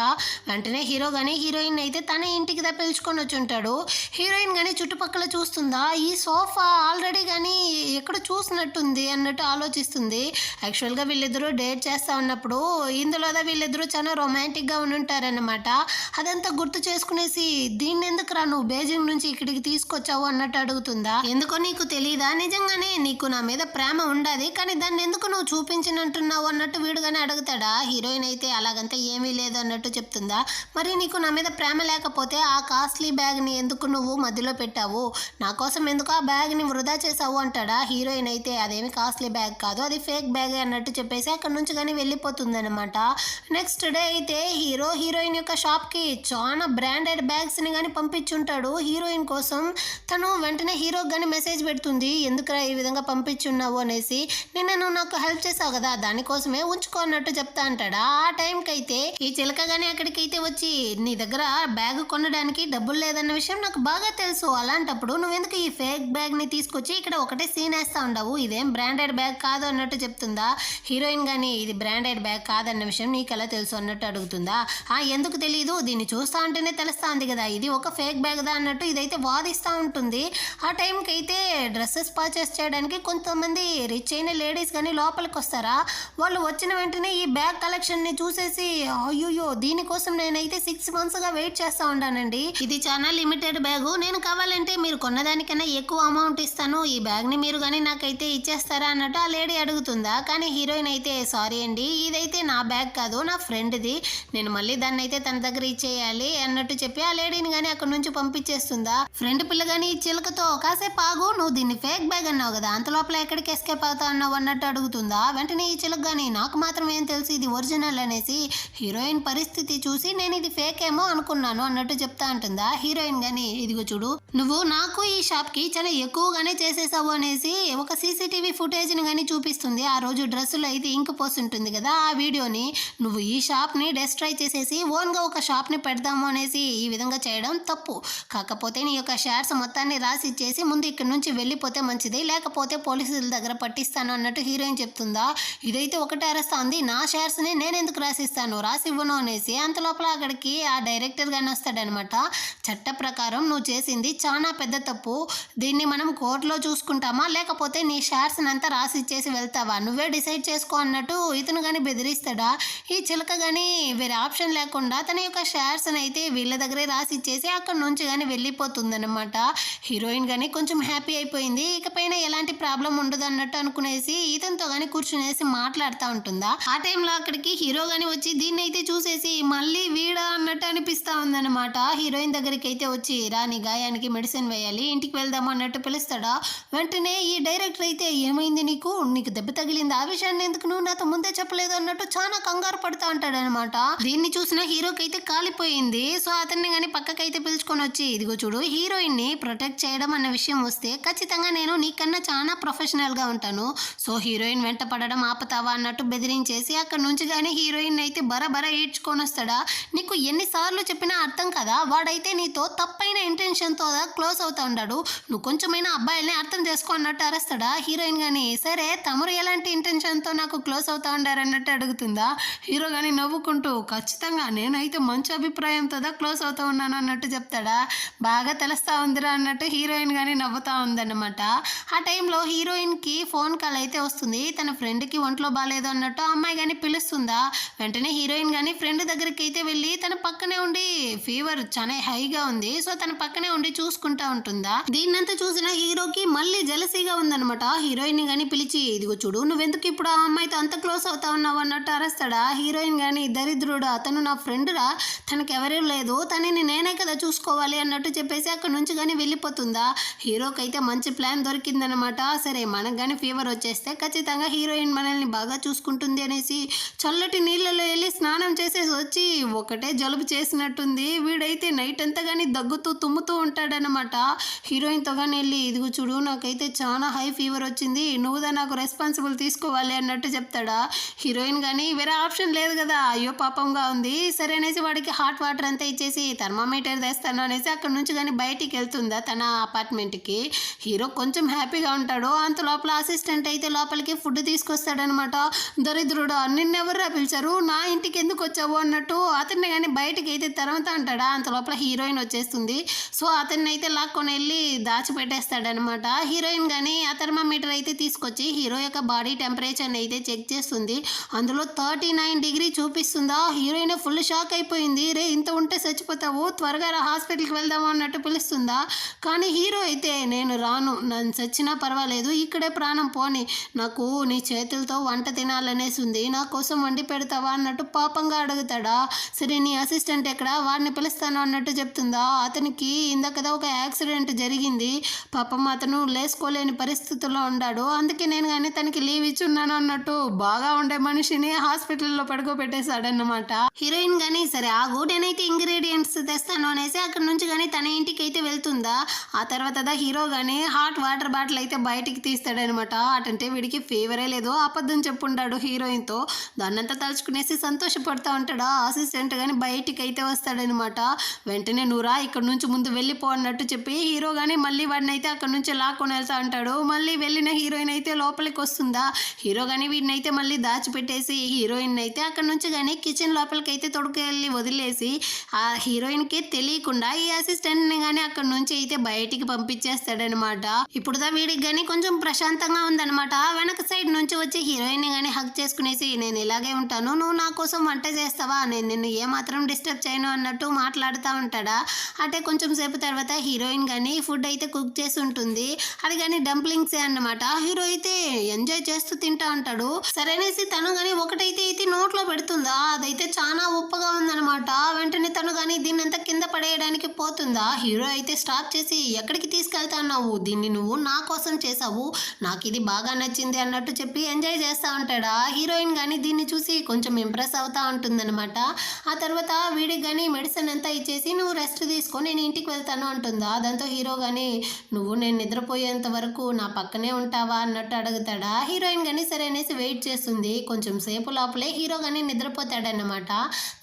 వెంటనే హీరో కానీ హీరోయిన్ అయితే తన ఇంటికి పిలుచుకొని వచ్చి ఉంటాడు. హీరోయిన్ కానీ చుట్టుపక్కల చూస్తుందా, ఈ సోఫా ఆల్రెడీ కానీ ఎక్కడ చూసినట్టుంది అన్నట్టు ఆలోచిస్తుంది. యాక్చువల్గా వీళ్ళిద్దరూ డేట్ చేస్తూ ఉన్నప్పుడు ఇందులో వీళ్ళిద్దరూ చాలా రొమాంటిక్గా ఉంటారన్నమాట. అదంతా గుర్తు చేసుకునేసి దీన్ని ఎందుకురా నువ్వు బీజింగ్ నుంచి ఇక్కడికి తీసుకొచ్చావు అన్నట్టు అడుగుతుందా. ఎందుకో నీకు తెలీదా, నిజంగానే నీకు నా మీద ప్రేమ ఉండదు కానీ దాన్ని ఎందుకు నువ్వు చూపించినట్టున్నావు అన్నట్టు వీడుగానే అడుగుతాడా. హీరోయిన్ అయితే అలాగంతా ఏమీ లేదు అన్నట్టు చెప్తుందా. మరి నీకు నా మీద ప్రేమ లేకపోతే ఆ కాస్ట్లీ బ్యాగ్ని ఎందుకు నువ్వు మధ్యలో పెట్టావు, నా కోసం ఎందుకు ఆ బ్యాగ్ని వృధా చేసావు అంటాడా. హీరోయిన్ అయితే అదేమి కాస్ట్లీ బ్యాగ్ కాదు, అది ఫేక్ బ్యాగ్ అన్నట్టు చెప్పేసి అక్కడ నుంచి కానీ వెళ్ళిపోతుందన్నమాట. నెక్స్ట్ డే అయితే హీరోయిన్ యొక్క షాప్కి చాలా బ్రాండెడ్ బ్యాగ్స్ని కానీ పంపించుంటాడు హీరోయిన్ కోసం. తను వెంటనే హీరోకి కానీ మెసేజ్ పెడుతుంది, ఎందుకురా ఈ విధంగా పంపించున్నావు అనేసి. నిన్న నువ్వు నాకు హెల్ప్ చేసావు కదా, దానికోసమే ఉంచుకో అన్నట్టు చెప్తా అంటాడా. ఆ టైంకి అయితే ఈ చిలక కానీ అక్కడికైతే వచ్చి, నీ దగ్గర బ్యాగ్ కొనడానికి డబ్బులు లేదన్న విషయం నాకు బాగా తెలుసు, అలాంటప్పుడు నువ్వెందుకు ఈ ఫేక్ బ్యాగ్ని తీసుకొచ్చి ఇక్కడ ఒకటే సీన్ వేస్తా ఉండవు, ఇదేం బ్రాండెడ్ బ్యాగ్ కాదు అన్నట్టు చెప్తుందా. హీరోయిన్ కానీ ఇది బ్రాండెడ్ బ్యాగ్ కాదన్న విషయం నీకు ఎలా తెలుసు అన్నట్టు అడుగుతుందా. ఎందుకు తెలీదు, దీన్ని చూస్తా ఉంటేనే తెలుస్తా ఉంది కదా ఇది ఒక ఫేక్ బ్యాగ్ దా అన్నట్టు ఇదైతే వాదిస్తూ ఉంటుంది. ఆ టైంకి అయితే డ్రెస్సెస్ పర్చేస్ చేయడానికి కొంతమంది రిచ్ అయిన లేడీస్ కానీ లోపలికి వస్తారా. వాళ్ళు వచ్చిన వెంటనే ఈ బ్యాగ్ కలెక్షన్ని చూసేసి, అయ్యో దీనికోసం నేనైతే 6 monthsగా వెయిట్ చేస్తూ ఉంటానండి, ఇది చాలా లిమిటెడ్ బ్యాగు, నేను కావాలంటే మీరు కొన్నదానికన్నా ఎక్కువ అమౌంట్ ఇస్తాను, ఈ బ్యాగ్ని మీరు కానీ నాకైతే ఇచ్చేస్తారా అన్నట్టు ఆ లేడీ అడుగుతుందా. కానీ హీరోయిన్ అయితే, సారీ అండి ఇదైతే నా బ్యాగ్ కాదు నా ఫ్రెండ్ది, నేను మళ్ళీ దాన్ని అయితే తన దగ్గర ఇచ్చేయాలి అన్నట్టు చెప్పి ఆ లేడీని కానీ అక్కడ నుంచి పంపించేస్తుందా. ఫ్రెండ్ పిల్ల కానీ ఈ చిలకతో, కాసేపు ఆగు, నువ్వు దీన్ని ఫేక్ బ్యాగ్ అన్నావు కదా, అంత లోపల ఎక్కడికి ఎస్కేప్ అవుతా అన్నావు అన్నట్టు అడుగుతుందా. వెంటనే ఈ చిలక కానీ, నాకు మాత్రం ఏం తెలుసు ఇది ఒరిజినల్ అనేసి. హీరోయిన్ పరిస్థితి చూసి నేను ఇది ఫేక్ ఏమో అనుకున్నాను అన్నట్టు చెప్తా అంటుందా. హీరోయిన్ కానీ, ఇదిగో చూడు నువ్వు నాకు ఈ షాప్కి చాలా ఎక్కువగానే చేసేసావు అనేసి ఒక సీసీటీవీ ఫుటేజ్ని కానీ చూపిస్తుంది. ఆ రోజు డ్రెస్సులో అయితే ఇంకు పోస్తుంటుంది కదా, ఆ వీడియోని. నువ్వు ఈ షాప్ని డెస్ట్రాయ్ చేసేసి ఓన్గా ఒక షాప్ని పెడదాము అనేసి ఈ విధంగా చేయడం తప్పు, కాకపోతే నీ యొక్క షేర్స్ మొత్తాన్ని రాసి ఇచ్చేసి ముందు ఇక్కడి నుంచి వెళ్ళిపోతే మంచిది, లేకపోతే పోలీసుల దగ్గర పట్టిస్తాను అన్నట్టు హీరోయిన్ చెప్తుందా. ఇదైతే ఒకటే అరుస్తుంది, నా షేర్స్ని నేను ఎందుకు రాసిస్తాను, రాసి ఇవ్వను అనేసి. అంత లోపల అక్కడికి ఆ డైరెక్టర్ గాని వస్తాడనమాట. చట్ట ప్రకారం నువ్వు చేసింది చాలా పెద్ద తప్పు, దీన్ని మనం కోర్టులో చూసుకుంటామా లేకపోతే నీ షేర్స్ అంతా రాసి ఇచ్చేసి వెళ్తావా, నువ్వే డిసైడ్ చేసుకో అన్నట్టు ఇతను కానీ బెదిరిస్తాడా. ఈ చిలక కానీ వేరే ఆప్షన్ లేకుండా తన యొక్క షేర్స్ అయితే వీళ్ళ దగ్గరే రాసి ఇచ్చేసి అక్కడ నుంచి కానీ వెళ్ళిపోతుందన్నమాట. హీరోయిన్ కానీ కొంచెం హ్యాపీ అయిపోయింది, ఇకపైన ఎలాంటి ప్రాబ్లం ఉండదు అన్నట్టు అనుకునేసి ఇతనితో కానీ కూర్చునేసి మాట్లాడుతూ ఉంటుందా. ఆ టైంలో అక్కడికి హీరో కానీ వచ్చి దీన్ని అయితే చూసేసి మళ్ళీ వీడా అన్నట్టు అనిపిస్తూ ఉందన్నమాట. హీరోయిన్ దగ్గరికి అయితే వచ్చి, రాని గాయానికి మెడిసిన్ వేయాలి ఇంటికి వెళ్దాము అన్నట్టు పిలుస్తాడా. వెంటనే ఈ డైరెక్టర్ అయితే, ఏమైంది నీకు దెబ్బ తగిలింది, ఆ విషయాన్ని ఎందుకు నువ్వు నాతో ముందే చెప్పలేదు అన్నట్టు చాలా కంగారు పడుతూ ఉంటాడనమాట. దీన్ని చూసిన హీరోకి అయితే కాలిపోయింది. సో అతన్ని కానీ పక్కకైతే పిలుచుకొని వచ్చి, ఇదిగో చూడు హీరోయిన్ ని ప్రొటెక్ట్ చేయడం అన్న విషయం వస్తే ఖచ్చితంగా నేను నీకన్నా చాలా ప్రొఫెషనల్ గా ఉంటాను, సో హీరోయిన్ వెంట పడడం ఆపుతావా అన్నట్టు బెదిరించేసి అక్కడ నుంచి కానీ హీరోయిన్ అయితే బరబర ఈడ్చుకొని వస్తాడా. నీకు ఎన్నిసార్లు చెప్పినా అర్థం కదా, వాడైతే నీతో తప్పైన ఇంటెన్షన్తో క్లోజ్ అవుతా ఉన్నాడు, నువ్వు కొంచెమైనా అబ్బాయిల్ని అర్థం చేసుకో అన్నట్టు అరుస్తాడా. హీరోయిన్ కానీ, సరే తమరు ఎలాంటి ఇంటెన్షన్తో నాకు క్లోజ్ అవుతా ఉండారన్నట్టు అడుగుతుందా. హీరో కానీ నవ్వుకుంటూ, ఖచ్చితంగా నేనైతే మంచి అభిప్రాయంతో క్లోజ్ అవుతూ ఉన్నాను అన్నట్టు చెప్తాడా. బాగా తెలుస్తా ఉందిరా అన్నట్టు హీరోయిన్ కానీ నవ్వుతా ఉందన్నమాట. ఆ టైంలో హీరోయిన్కి ఫోన్ కాల్ అయితే వస్తుంది, తన ఫ్రెండ్కి ఒంట్లో బాగాలేదు అన్నట్టు అమ్మాయి కానీ పిలుస్తుందా. వెంటనే హీరోయిన్ కానీ ఫ్రెండ్ దగ్గరికి అయితే వెళ్ళి తన పక్కనే ఉండి, ఫీవర్ చాలా హైగా ఉంది సో తన పక్కనే ఉండి చూసుకుంటా ఉంటుందా. దీన్నంతా చూసిన హీరోకి మళ్ళీ జలసీగా ఉందన్నమాట. హీరోయిన్ కానీ పిలిచి, ఇదిగో చూడు నువ్వెందుకు ఇప్పుడు ఆ అమ్మాయితో అంత క్లోజ్ అవుతా ఉన్నావు అన్నట్టు అరుస్తాడా. హీరోయిన్ కానీ, దరిద్రుడా అతను నా ఫ్రెండ్ రా, తనకు ఎవరూ లేదు, తనని నేనే కదా చూసుకోవాలి అన్నట్టు చెప్పేసి అక్కడ నుంచి కానీ వెళ్ళిపోతుందా. హీరోకి అయితే మంచి ప్లాన్ దొరికిందనమాట. సరే మనకు కానీ ఫీవర్ వచ్చేస్తే ఖచ్చితంగా హీరోయిన్ మనల్ని బాగా చూసుకుంటుంది అనేసి చల్లటి నీళ్ళలో వెళ్ళి స్నానం చేసేసి వచ్చి ఒకటే జలుబు చేసినట్టుంది. వీడైతే నైట్ అంతా కానీ దగ్గుతూ తుమ్ముతూ ఉంటాడనమాట. హీరోయిన్తో కానీ వెళ్ళి, ఇదిగో చూడు నాకైతే చాలా హై ఫీవర్ వచ్చింది, నువ్వుదా నాకు రెస్పాన్సిబుల్ తీసుకోవాలి అన్నట్టు చెప్తాడా. హీరోయిన్ కానీ వేరే ఆప్షన్ లేదు కదా, అయ్యో పాపంగా ఉంది, సరే అనేసి వాడికి హాట్ వాటర్ అంతా ఇచ్చేసి థర్మామీటర్ తెస్తాను అనేసి అక్కడ నుంచి కానీ బయటికి వెళ్తుందా తన అపార్ట్మెంట్కి. హీరో కొంచెం హ్యాపీగా ఉంటాడు. అంత లోపల అసిస్టెంట్ అయితే లోపలికి ఫుడ్ తీసుకొస్తాడనమాట. దరిద్రుడా నిన్నెవర్రా పిలిచారు, నా ఇంటికి ఎందుకు వచ్చావు అన్నట్టు అతన్ని కానీ బయటికి అయితే తరుముతా అంటాడా. అంత లోపల హీరోయిన్ వచ్చేస్తుంది. సో అతన్ని అయితే లాక్కొని వెళ్ళి దాచిపెట్టేస్తాడనమాట. హీరోయిన్ కానీ ఆ థర్మామీటర్ అయితే తీసుకొచ్చి హీరో యొక్క బాడీ టెంపరేచర్ని అయితే చెక్ చేస్తుంది. అందులో 39 డిగ్రీ చూపిస్తుందా. హీరోయిన్ ఫుల్ షాక్ అయిపోయింది, రే ఇంత ఉంటే చచ్చిపోతావు, త్వరగా రా హాస్పిటల్కి వెళ్దాము అన్నట్టు పిలుస్తుందా. కానీ హీరో అయితే నేను రాను, నన్ను చచ్చినా పర్వాలేదు, ఇక్కడే ప్రాణం పోని, నాకు నీ చేతులతో వంట తినాలనేసి ఉంది, నా కోసం వండి పెడతావా అన్నట్టు పాపంగా అడుగుతాడా. సరే నీ అసిస్టెంట్ ఎక్కడ, వాడిని పిలుస్తాను అన్నట్టు చెప్తుందా. అతనికి ఇందాకదా ఒక యాక్సిడెంట్ జరిగింది, పాపం అతను లేసుకోలేని పరిస్థితుల్లో ఉన్నాడు, అందుకే నేను కానీ తనకి లీవ్ ఇచ్చున్నాను అన్నట్టు బాగా ఉండే మనిషిని హాస్పిటల్లో పడుకోబెట్టేశాడన్నమాట. హీరోయిన్ కానీ సరే ఆగు, నేనైతే ఇంగ్రీడియంట్స్ తెస్తాను అనేసి అక్కడ నుంచి కానీ తన ఇంటికి అయితే వెళ్తుందా. ఆ తర్వాత హీరో కానీ హాట్ వాటర్ బాటిల్ అయితే బయటికి తీస్తాడనమాట. అటంటే వీడికి ఫీవరే లేదు, అబద్ధం చెప్పుంటాడు హీరోయిన్తో. దాన్నంతా తలుచుకునేసి సంతోషపడుతూ ఉంటాడు. అసిస్టెంట్ కానీ బయటికి అయితే వస్తాడనమాట. వెంటనే నువ్వురా ఇక్కడ నుంచి ముందు వెళ్ళిపో అన్నట్టు చెప్పి హీరో కానీ మళ్ళీ వాడిని అయితే అక్కడ నుంచి లాక్కొని వెళ్తా ఉంటాడు. మళ్ళీ వెళ్ళిన హీరోయిన్ అయితే లోపలికి వస్తుందా. హీరో కానీ వీడిని అయితే మళ్ళీ దాచిపెట్టేసి హీరోయిన్ అయితే అక్కడ నుంచి కానీ కిచెన్ లోపలికి అయితే తొడుకెళ్ళి వదిలేసి ఆ హీరోయిన్కి తెలియకుండా ఈ అసిస్టెంట్ని కానీ అక్కడ నుంచి అయితే బయటికి పంపించేస్తాడనమాట. ఇప్పుడు వీడికి కానీ కొంచెం ప్రశాంతంగా ఉందనమాట. వెనక సైడ్ నుంచి వచ్చి హీరోయిన్ కానీ హక్ చేసుకునేసి నేను ఇలాగే ఉంటాను, నువ్వు నా కోసం వంట చేస్తావా, నేను నిన్ను ఏమాత్రం డిస్టర్బ్ చేయను అన్నట్టు మాట్లాడుతూ ఉంటాడా. అంటే కొంచెం సేపు తర్వాత హీరోయిన్ కానీ ఫుడ్ అయితే కుక్ చేసి ఉంటుంది. అది కానీ డంప్లింగ్స్ అన్నమాట. హీరో అయితే ఎంజాయ్ చేస్తూ తింటా ఉంటాడు. సరేనేసి తను కానీ ఒకటైతే అయితే నోట్లో పెడుతుందా, అదైతే చాలా ఉప్పగా ఉందన్నమాట. వెంటనే తను కానీ దీన్ని అంతా కింద పడేయడానికి పోతుందా. హీరో అయితే స్టాప్ చేసి ఎక్కడికి తీసుకెళ్తాన్నావు, దీన్ని నువ్వు నా కోసం చేసావు, నాకు ఇది బాగా నచ్చింది అన్నట్టు చెప్పి ఎంజాయ్ చేస్తూ ఉంటాడా. హీరోయిన్ కానీ దీన్ని చూసి కొంచెం ఇంప్రెస్ అవుతూ ఉంటుందన్నమాట. ఆ తర్వాత వీడికి కానీ మెడిసిన్ అంతా ఇచ్చేసి నువ్వు రెస్ట్ తీసుకో, నేను ఇంటికి వెళ్తాను అంటుందా. దాంతో హీరో కానీ నువ్వు నేను నిద్రపోయేంత వరకు నా పక్కనే ఉంటావా అన్నట్టు అడుగుతాడా. హీరోయిన్ కానీ సరే అనేసి వెయిట్ చేస్తుంది. కొంచెం సేపు లోపలే హీరో కానీ నిద్రపోతాడన్నమాట.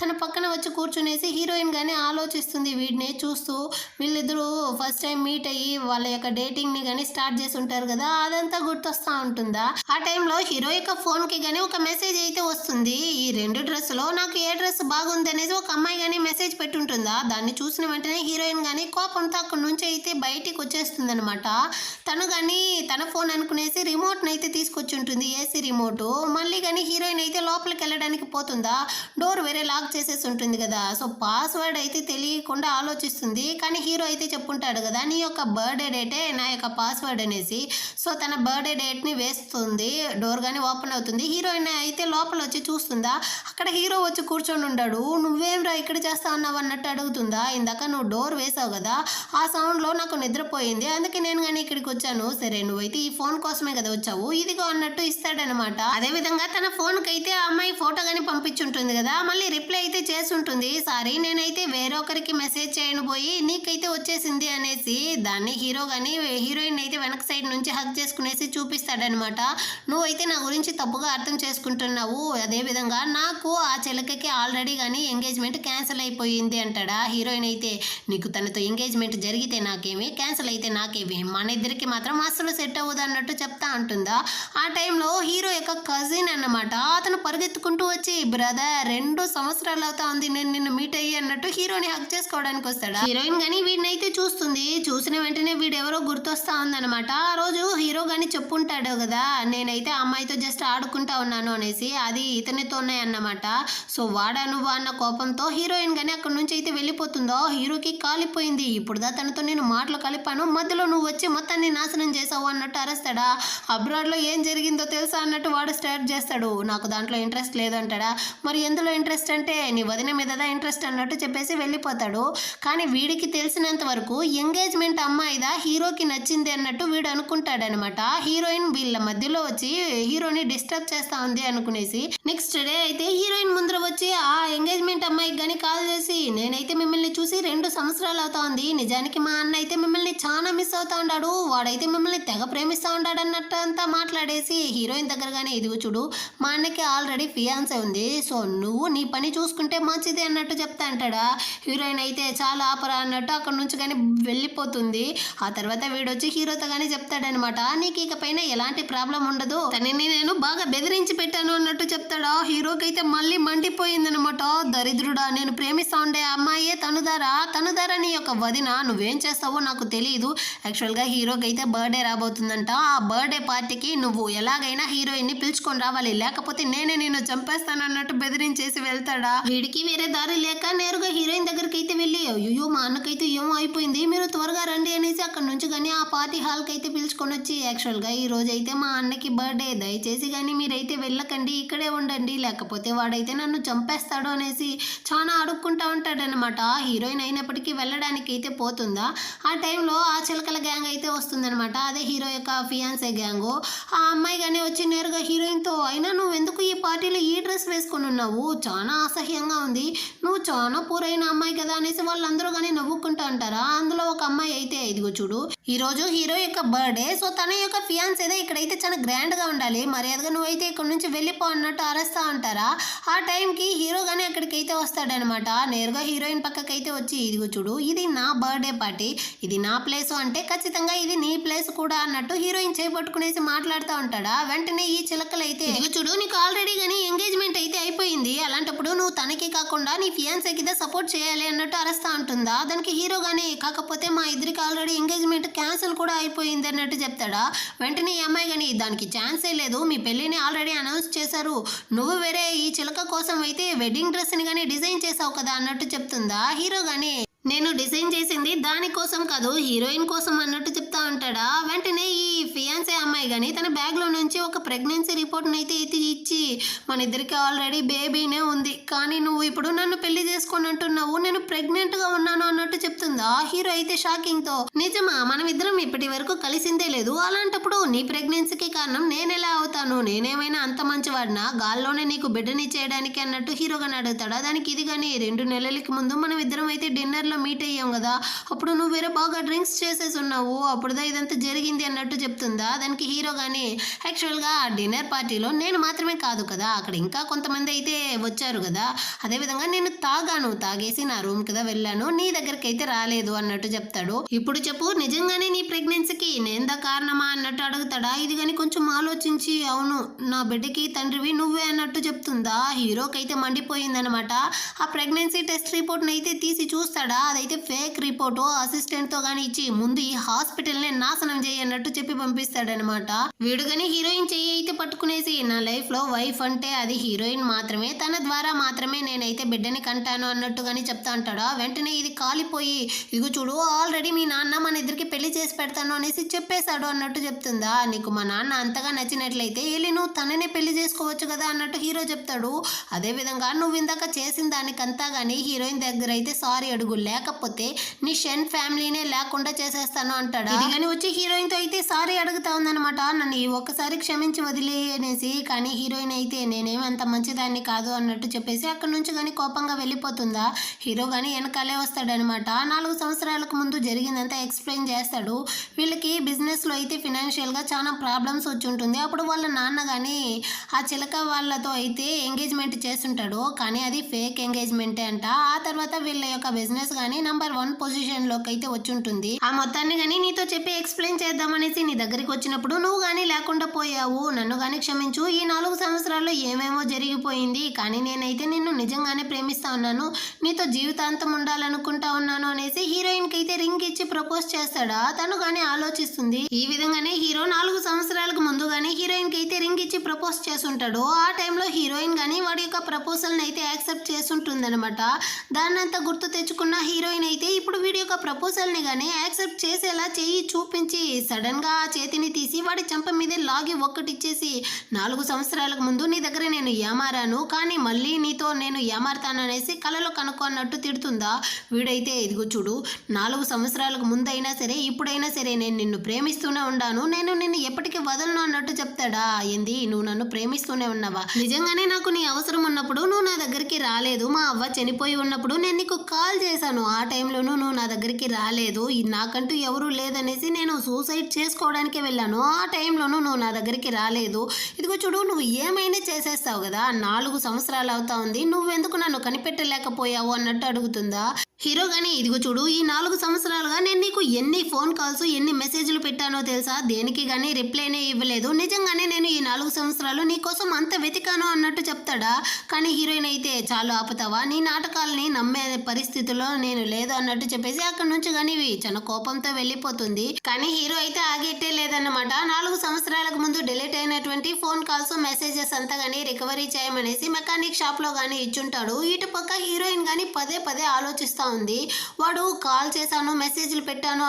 తన పక్కన వచ్చి కూర్చునేసి హీరోయిన్ కానీ ఆలోచిస్తుంది వీడిని చూస్తూ. వీళ్ళిద్దరూ ఫస్ట్ టైం మీట్ అయ్యి వాళ్ళ యొక్క డేటింగ్ని కానీ స్టార్ట్ చేసి ఉంటారు కదా, అదంతా గుర్తొస్తూ ఉంటుందా. ఆ టైంలో హీరో యొక్క ఫోన్కి కానీ ఒక మెసేజ్ అయితే వస్తుంది. ఈ రెండు డ్రెస్సులో నాకు ఏ డ్రెస్ బాగుంది అనేసి ఒక అమ్మాయి కానీ మెసేజ్ పెట్టుంటుందా. దాన్ని చూసిన వెంటనే హీరోయిన్ కానీ కోపంతో అక్కడ నుంచి అయితే బయటికి వచ్చేస్తుంది అనమాట. తను కానీ తన ఫోన్ అనుకునేసి రిమోట్ని అయితే తీసుకొచ్చి ఉంటుంది, ఏసీ రిమోటు. మళ్ళీ కానీ హీరోయిన్ అయితే లోపలికి వెళ్ళడానికి పోతుందా, డోర్ వేరే లాక్ చేసేసి ఉంటుంది కదా. సో పాస్వర్డ్ అయితే తెలియకుండా ఆలోచిస్తుంది. కానీ హీరో అయితే చెప్పుంటాడు కదా నీ యొక్క బర్త్డే డేటే నా యొక్క పాస్వర్డ్ అనేసి. సో తన బర్త్డే డేట్ని వేస్తుంది, డోర్ కానీ ఓపెన్ అవుతుంది. హీరోయిన్ అయితే లోపల వచ్చి చూస్తుందా. అక్కడ హీరో వచ్చి కూర్చొని ఉంటాడు. నువ్వేంరా ఇక్కడ చేస్తా ఉన్నావు అన్నట్టు అడుగుతుందా. ఇందాక నువ్వు డోర్ వేసావు కదా, ఆ సౌండ్లో నాకు నిద్రపోయింది, అందుకే నేను కానీ ఇక్కడికి వచ్చాను. సరే నువ్వైతే ఈ ఫోన్ కోసమే కదా వచ్చావు, ఇదిగో అన్నట్టు ఇస్తాడనమాట. అదేవిధంగా తన ఫోన్కి అయితే ఆ అమ్మాయి ఫోటో కానీ పంపించుంటుంది కదా, మళ్ళీ రిప్లై అయితే చేసి ఉంటుంది. సారీ నేనైతే వేరొకరికి మెసేజ్ చేయను పోయి నీకైతే వచ్చేసింది అనేసి. దాన్ని హీరో కానీ హీరోయిన్ అయితే వెనక సైడ్ నుంచి హక్ చేసుకునేసి చూపిస్తాడనమాట. నువ్వైతే నా గురించి తప్పుగా అర్థం చేసుకుంటున్నావు, అదేవిధంగా నాకు ఆ చిలకకి ఆల్రెడీ కానీ ఎంగేజ్మెంట్ క్యాన్సిల్ అయిపోయింది అంటాడా. హీరోయిన్ అయితే నీకు తనతో ఎంగేజ్మెంట్ జరిగితే నాకేమి, క్యాన్సిల్ అయితే నాకేమి, మన ఇద్దరికి మాత్రం అస్సలు సెట్ అవ్వదు అన్నట్టు చెప్తా ఉంటుందా. ఆ టైంలో హీరో యొక్క కజిన్ అన్నమాట. అతను పరిగెత్తుకుంటూ వచ్చి బ్రదర్ 2 సంవత్సరాలు అవుతా ఉంది నేను నిన్ను మీట్ అయ్యి అన్నట్టు హీరోని హక్ చేసుకోవడానికి వస్తాడా. హీరోయిన్ కానీ వీడిని అయితే చూస్తుంది. చూసిన వెంటనే వీడెవరో గుర్తొస్తా ఉందన్నమాట. ఆ రోజు హీరో కానీ చెప్పుంటాడు కదా నేనైతే అమ్మాయితో జస్ట్ ఆడుకుంటా ఉన్నాను అనేసి, అది ఇతనితో ఉన్నాయన్నమాట. సో వాడా నువ్వు అన్న కోపంతో హీరోయిన్ కానీ అక్కడ నుంచి అయితే వెళ్ళిపోతుందో. హీరోకి కాలిపోయింది, ఇప్పుడుదా తనతో నేను మాటలు కలిపాను, మధ్యలో నువ్వు వచ్చి మొత్తాన్ని నాశనం చేసావు అన్నట్టు అరుస్తాడా. అబ్రాడ్లో ఏం జరిగిందో తెలుసా అన్నట్టు వాడు స్టార్ట్ చేస్తాడు. నాకు దాంట్లో ఇంట్రెస్ట్ లేదు అంటాడా. మరి ఎందులో ఇంట్రెస్ట్ అంటే నీ వదిన మీదదా ఇంట్రెస్ట్ అన్నట్టు చెప్పేసి వెళ్ళిపోతాడు. కానీ వీడికి తెలిసినంత వరకు ఎంగేజ్మెంట్ అమ్మాయిదా హీరోకి నచ్చింది అన్నట్టు వీడు అనుకుంటాడనమాట. హీరోయిన్ వీళ్ళ మధ్యలో వచ్చి హీరోని డిస్టర్బ్ చేస్తా ఉంది అనుకునేసి నెక్స్ట్ డే అయితే హీరోయిన్ ముందర వచ్చి ఆ ఎంగేజ్మెంట్ అమ్మాయికి కానీ కాల్ చేసి నేనైతే మిమ్మల్ని చూసి 2 సంవత్సరాలు అవుతా ఉంది, నిజానికి మా అన్న అయితే మిమ్మల్ని చాలా మిస్ అవుతా ఉన్నాడు, వాడైతే మిమ్మల్ని తెగ ప్రేమిస్తూ ఉంటాడు అన్నట్టు అంతా మాట్లాడేసి హీరోయిన్ దగ్గరగానే ఇదిగో చూడు మా అన్నకి ఆల్రెడీ ఫియాన్సే ఉంది, సో నువ్వు నీ పని చూసుకుంటే మంచిది అన్నట్టు చెప్తా అంటాడా. హీరోయిన్ అయితే చాలా ఆపరా అన్నట్టు అక్కడ నుంచి కానీ వెళ్ళిపోతుంది. ఆ తర్వాత వీడొచ్చి హీరోతో కానీ చెప్తాడనమాట నీకు ఇకపైన ఎలాంటి ప్రాబ్లం ఉండదు, తనని నేను బాగా బెదిరించి పెట్టాను అన్నట్టు చెప్తాడా. హీరోకి అయితే మళ్ళీ మండిపోయిందనమాట. దరిద్రుడా, నేను ప్రేమిస్తా ఉండే అమ్మాయే తనుదారా నీ యొక్క వదిన, నువ్వేం చేస్తావో నాకు తెలియదు. యాక్చువల్గా హీరోకి అయితే బర్త్డే రాబోతుందంట. ఆ బర్త్డే పార్టీకి నువ్వు ఎలాగైనా హీరోయిన్ని పిలుచుకొని రావాలి, లేకపోతే నేనే నిన్ను చంపేస్తాను అన్నట్టు బెదిరించేసి వెళ్తాడా. వీడికి వేరే దారి లేక నేరుగా హీరోయిన్ దగ్గరికి అయితే వెళ్ళి అయ్యో మా అన్నకైతే ఏమో అయిపోయింది, మీరు త్వరగా రండి అనేసి అక్కడ నుంచి కానీ ఆ పార్టీ హాల్కి అయితే పిలుచుకొని వచ్చి యాక్చువల్గా ఈ రోజు అయితే మా అన్నకి బర్త్డే, దయచేసి కానీ మీరైతే వెళ్ళకండి, ఇక్కడే ఉండండి, లేకపోతే వాడైతే నన్ను చంపేస్తాడు అనేసి చాలా అడుక్కుంటా ఉంటాడనమాట. హీరోయిన్ అయినప్పటికీ వెళ్ళడానికి అయితే పోతుందా, ఆ టైంలో ఆ చిలకల గ్యాంగ్ అయితే వస్తుందనమాట. అదే హీరో యొక్క ఫియాన్సే గ్యాంగు. ఆ అమ్మాయి కానీ వచ్చి నేరుగా హీరోయిన్తో, అయినా నువ్వు ఎందుకు ఈ పార్టీలో ఈ డ్రెస్ వేసుకొని ఉన్నావు, చాలా అసహ్యంగా ఉంది, నువ్వు చాలా పూరైన అమ్మాయి కదా అనేసి వాళ్ళందరూ కానీ నవ్వుకుంటూ అంటారా. అందులో ఒక అమ్మాయి అయితే ఇదిగో చూడు, ఈరోజు హీరో యొక్క బర్త్డే, సో తన యొక్క ఫియాన్స్ ఏదో ఇక్కడైతే చాలా గ్రాండ్గా ఉండాలి, మర్యాదగా నువ్వైతే ఇక్కడ నుంచి వెళ్ళిపో అన్నట్టు అరుస్తా ఉంటారా. ఆ టైంకి హీరో కానీ అక్కడికైతే వస్తాడనమాట. నేరుగా హీరోయిన్ పక్కకైతే వచ్చి, ఇదిగో చూడు ఇది నా బర్త్డే పార్టీ, ఇది నా ప్లేస్ అంటే ఖచ్చితంగా ఇది నీ ప్లేస్ కూడా అన్నట్టు హీరోయిన్ చేపట్టుకునేసి మాట్లాడుతూ ఉంటాడా. వెంటనే ఈ చిలకలైతే, ఇదిగో చూడు నీకు ఆల్రెడీ కానీ ఎంగేజ్మెంట్ అయితే అయిపోయింది, అలాంటప్పుడు నువ్వు తనకి కాకుండా నీ ఫియాన్సీకి సపోర్ట్ చేయాలి అన్నట్టు అరుస్తా ఉంటుందా. దానికి హీరో కానీ, కాకపోతే మా ఇద్దరికి ఆల్రెడీ ఎంగేజ్మెంట్ క్యాన్సిల్ కూడా అయిపోయింది అన్నట్టు చెప్తాడా. వెంటనే ఈ అమ్మాయి కానీ, దానికి ఛాన్సే లేదు, మీ పెళ్ళిని ఆల్రెడీ అనౌన్స్ చేశారు, నువ్వు వేరే ఈ చిలక కోసం అయితే వెడ్డింగ్ డ్రెస్ని కానీ డిజైన్ చేసావు కదా అన్నట్టు చెప్తుందా. హీరో కానీ, నేను డిజైన్ చేసింది దానికోసం కాదు, హీరోయిన్ కోసం అన్నట్టు చెప్తా ఉంటాడా. వెంటనే ఈ ఫియాన్సే అమ్మాయి కానీ తన బ్యాగ్లో నుంచి ఒక ప్రెగ్నెన్సీ రిపోర్ట్ని అయితే ఇచ్చి, మన ఇద్దరికి ఆల్రెడీ బేబీనే ఉంది, కానీ నువ్వు ఇప్పుడు నన్ను పెళ్లి చేసుకొని అంటున్నావు, నేను ప్రెగ్నెంట్గా ఉన్నాను అన్నట్టు చెప్తుందా. హీరో అయితే షాకింగ్తో, నిజమా, మనం ఇద్దరం ఇప్పటి వరకు కలిసిందే లేదు, అలాంటప్పుడు నీ ప్రెగ్నెన్సీకి కారణం నేనెలా అవుతాను, నేనేమైనా అంత మంచివాడినా, గాల్లోనే నీకు బిడ్డని చేయడానికి అన్నట్టు హీరోగాని అడుగుతాడా. దానికి ఇది కానీ, 2 నెలలకి ముందు మనం ఇద్దరం అయితే డిన్నర్లో మీట్ అయ్యాం కదా, అప్పుడు నువ్వు వేరే బాగా డ్రింక్స్ చేసేసి ఉన్నావు, అప్పుడుదా ఇదంతా జరిగింది అన్నట్టు చెప్తుందా. దానికి హీరో కానీ, యాక్చువల్గా ఆ డిన్నర్ పార్టీలో నేను మాత్రమే కాదు కదా, అక్కడ ఇంకా కొంతమంది అయితే వచ్చారు కదా, అదేవిధంగా నేను తాగేసి నా రూమ్ కదా వెళ్ళాను, నీ దగ్గరికి అయితే రాలేదు అన్నట్టు చెప్తాడు. ఇప్పుడు చెప్పు, నిజంగానే నీ ప్రెగ్నెన్సీకి నేందా కారణమా అన్నట్టు అడుగుతాడా. ఇది కానీ కొంచెం ఆలోచించి, అవును నా బిడ్డకి తండ్రివి నువ్వే అన్నట్టు చెప్తుందా. హీరోకి అయితే మండిపోయిందనమాట. ఆ ప్రెగ్నెన్సీ టెస్ట్ రిపోర్ట్ని అయితే తీసి చూస్తాడా, అదైతే ఫేక్ రిపోర్టు, అసిస్టెంట్తో కానీ ఇచ్చి ముందు ఈ హాస్పిటల్నే నాశనం చేయన్నట్టు చెప్పి పంపిస్తాడనమాట. వీడు కానీ హీరోయిన్ చెయ్యి అయితే పట్టుకునేసి, నా లైఫ్లో వైఫ్ అంటే అది హీరోయిన్ మాత్రమే, తన ద్వారా మాత్రమే నేనైతే బిడ్డని కంటాను అన్నట్టు కానీ చెప్తా అంటాడా. వెంటనే ఇది కాలిపోయి, ఇదిగో చూడు ఆల్రెడీ మీ నాన్న మన ఇద్దరికి పెళ్లి చేసి పెడతాను అనేసి చెప్పేశాడు అన్నట్టు చెప్తుందా. నీకు మా నాన్న అంతగా నచ్చినట్లయితే వెళ్ళి నువ్వు తననే పెళ్లి చేసుకోవచ్చు కదా అన్నట్టు హీరో చెప్తాడు. అదేవిధంగా నువ్వు ఇందాక చేసిన దానికంతా కానీ హీరోయిన్ దగ్గర అయితే సారీ అడుగు, లేకపోతే నీ షన్ ఫ్యామిలీనే లేకుండా చేసేస్తాను అంటాడా. ఇది కానీ వచ్చి హీరోయిన్ తో అయితే సారీ అడుగుతా ఉందనమాట, నన్ను ఈ ఒక్కసారి క్షమించి వదిలే అనేసి. కానీ హీరోయిన్ అయితే నేనేమి అంత మంచిదాన్ని కాదు అన్నట్టు చెప్పేసి అక్కడ నుంచి కానీ కోపంగా వెళ్ళిపోతుందా. హీరో కానీ వెనకాలే వస్తాడనమాట. 4 సంవత్సరాలకు ముందు జరిగిందంతా ఎక్స్ప్లెయిన్ చేస్తాడు. వీళ్ళకి బిజినెస్లో అయితే ఫినాన్షియల్గా చాలా ప్రాబ్లమ్స్ వచ్చి ఉంటుంది. అప్పుడు వాళ్ళ నాన్న కానీ ఆ చిలక వాళ్ళతో అయితే ఎంగేజ్మెంట్ చేస్తుంటాడు, కానీ అది ఫేక్ ఎంగేజ్మెంటే అంట. ఆ తర్వాత వీళ్ళ యొక్క బిజినెస్ కానీ నంబర్ 1 పొజిషన్లోకి అయితే వచ్చి ఉంటుంది. ఆ మొత్తాన్ని కానీ నీతో చెప్పి ఎక్స్ప్లెయిన్ చేద్దామనేసి నీ దగ్గరికి వచ్చినప్పుడు నువ్వు కానీ లేకుండా పోయావు, నన్ను కానీ క్షమించు, ఈ 4 సంవత్సరాల్లో ఏమేమో జరిగిపోయింది, కానీ నేనైతే నిన్ను నిజంగానే ప్రేమిస్తా ఉన్నాను, నీతో జీవితాంతం ఉండాలనుకుంటా ఉన్నాను అనేసి హీరోయిన్కి అయితే రింగ్ ఇచ్చి ప్రపోజ్ చేస్తాడా. తను కానీ ఆలోచిస్తుంది. ఈ విధంగానే హీరో 4 సంవత్సరాలకు ముందు కానీ హీరోయిన్కి అయితే రింగ్ ఇచ్చి ప్రపోజ్ చేస్తుంటాడు. ఆ టైంలో హీరోయిన్ కానీ వాడి యొక్క ప్రపోజల్ని అయితే యాక్సెప్ట్ చేస్తుంటుందన్నమాట. దాన్నంతా గుర్తు తెచ్చుకున్న హీరోయిన్ అయితే ఇప్పుడు వీడి యొక్క ప్రపోజల్ని కానీ యాక్సెప్ట్ చేసేలా చెయ్యి చూపించి సడన్గా ఆ చేతిని తీసి వాడి చెంప మీదే లాగి ఒక్కటిచ్చేసి, 4 సంవత్సరాలకు ముందు నీ దగ్గర నేను ఏమారాను, కానీ మళ్ళీ నీతో నేను ఏమారుతాననేసి కలలో కనుక్కున్నట్టు తిడుతుందా. వీడైతే ఇదిగో చూడు, 4 సంవత్సరాలకు ముందైనా సరే ఇప్పుడైనా సరే నేను నిన్ను ప్రేమిస్తూనే ఉన్నాను, నేను నిన్ను ఎప్పటికీ వదలను అన్నట్టు చెప్తాడా. ఏంది, నువ్వు నన్ను ప్రేమిస్తూనే ఉన్నావా, నిజంగానే నాకు నీ అవసరం ఉన్నప్పుడు నువ్వు నా దగ్గరికి రాలేదు, మా అవ్వ చనిపోయి ఉన్నప్పుడు నేను నీకు కాల్ చేశాను, ఆ టైంలోనూ నువ్వు నా దగ్గరికి రాలేదు, నాకంటూ ఎవరూ లేదనేసి నేను సూసైడ్ చేసుకోవడానికే వెళ్ళాను, ఆ టైంలోనూ నువ్వు నా దగ్గరికి రాలేదు, ఇదిగో చూడు నువ్వు ఏమైనా చేసేస్తావు కదా, 4 సంవత్సరాలు అవుతా ఉంది, నువ్వెందుకు నన్ను కనిపెట్టలేకపోయావు అన్నట్టు అడుగుతుందా. హీరో కానీ ఇదిగో చూడు, ఈ 4 సంవత్సరాలుగా నేను నీకు ఎన్ని ఫోన్ కాల్స్ ఎన్ని మెసేజ్లు పెట్టానో తెలుసా, దేనికి కానీ రిప్లైనే ఇవ్వలేదు, నిజంగానే నేను ఈ 4 సంవత్సరాలు నీకోసం అంత వెతికాను అన్నట్టు చెప్తాడా. కానీ హీరోయిన్ అయితే చాలు ఆపుతావా, నీ నాటకాలని నమ్మే పరిస్థితిలో నేను లేదు అన్నట్టు చెప్పేసి అక్కడ నుంచి కానీ చాలా కోపంతో వెళ్ళిపోతుంది. కానీ హీరో అయితే ఆగేట్టే లేదన్నమాట. 4 సంవత్సరాలకు ముందు డిలీట్ అయినటువంటి ఫోన్ కాల్స్ మెసేజెస్ అంతా కానీ రికవరీ చేయమనేసి మెకానిక్ షాప్ లో కానీ ఇచ్చుంటాడు. ఇటు పక్క హీరోయిన్ కానీ పదే పదే ఆలోచిస్తా ఉంది. వాడు కాల్ చేశాను, మెసేజ్లు పెట్టాను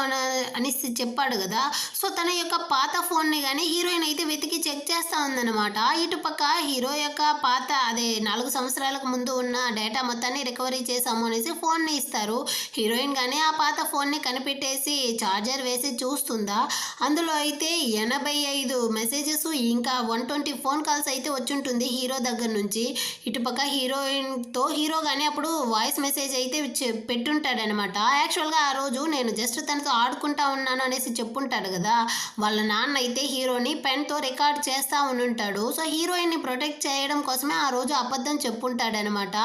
అనేసి చెప్పాడు కదా. సో తన యొక్క పాత ఫోన్ని కానీ హీరోయిన్ అయితే వెతికి చెక్ చేస్తా ఉందన్నమాట. ఇటు పక్క హీరో యొక్క పాత 4 సంవత్సరాలకు ముందు ఉన్న డేటా మొత్తాన్ని రికవరీ చేసాము అనేసి ఫోన్ని ఇస్తారు. హీరోయిన్ కానీ ఆ పాత ఫోన్ని కనిపెట్టేసి ఛార్జర్ వేసి చూస్తుందా. అందులో అయితే 85 మెసేజెస్ ఇంకా 120 ఫోన్ కాల్స్ అయితే వచ్చుంటుంది హీరో దగ్గర నుంచి. ఇటుపక్క హీరోయిన్తో హీరో కానీ అప్పుడు వాయిస్ మెసేజ్ అయితే పెట్టుంటాడనమాట. యాక్చువల్గా ఆ రోజు నేను జస్ట్ తనతో ఆడుకుంటా ఉన్నాను అనేసి చెప్పుంటాడు కదా. వాళ్ళ నాన్న అయితే హీరోని పెన్తో రికార్డ్ చేస్తూ ఉంటాడు. సో హీరోయిన్ని ప్రొటెక్ట్ చేయడం కోసమే ఆ రోజు అబద్ధం చెప్పుంటాడనమాట.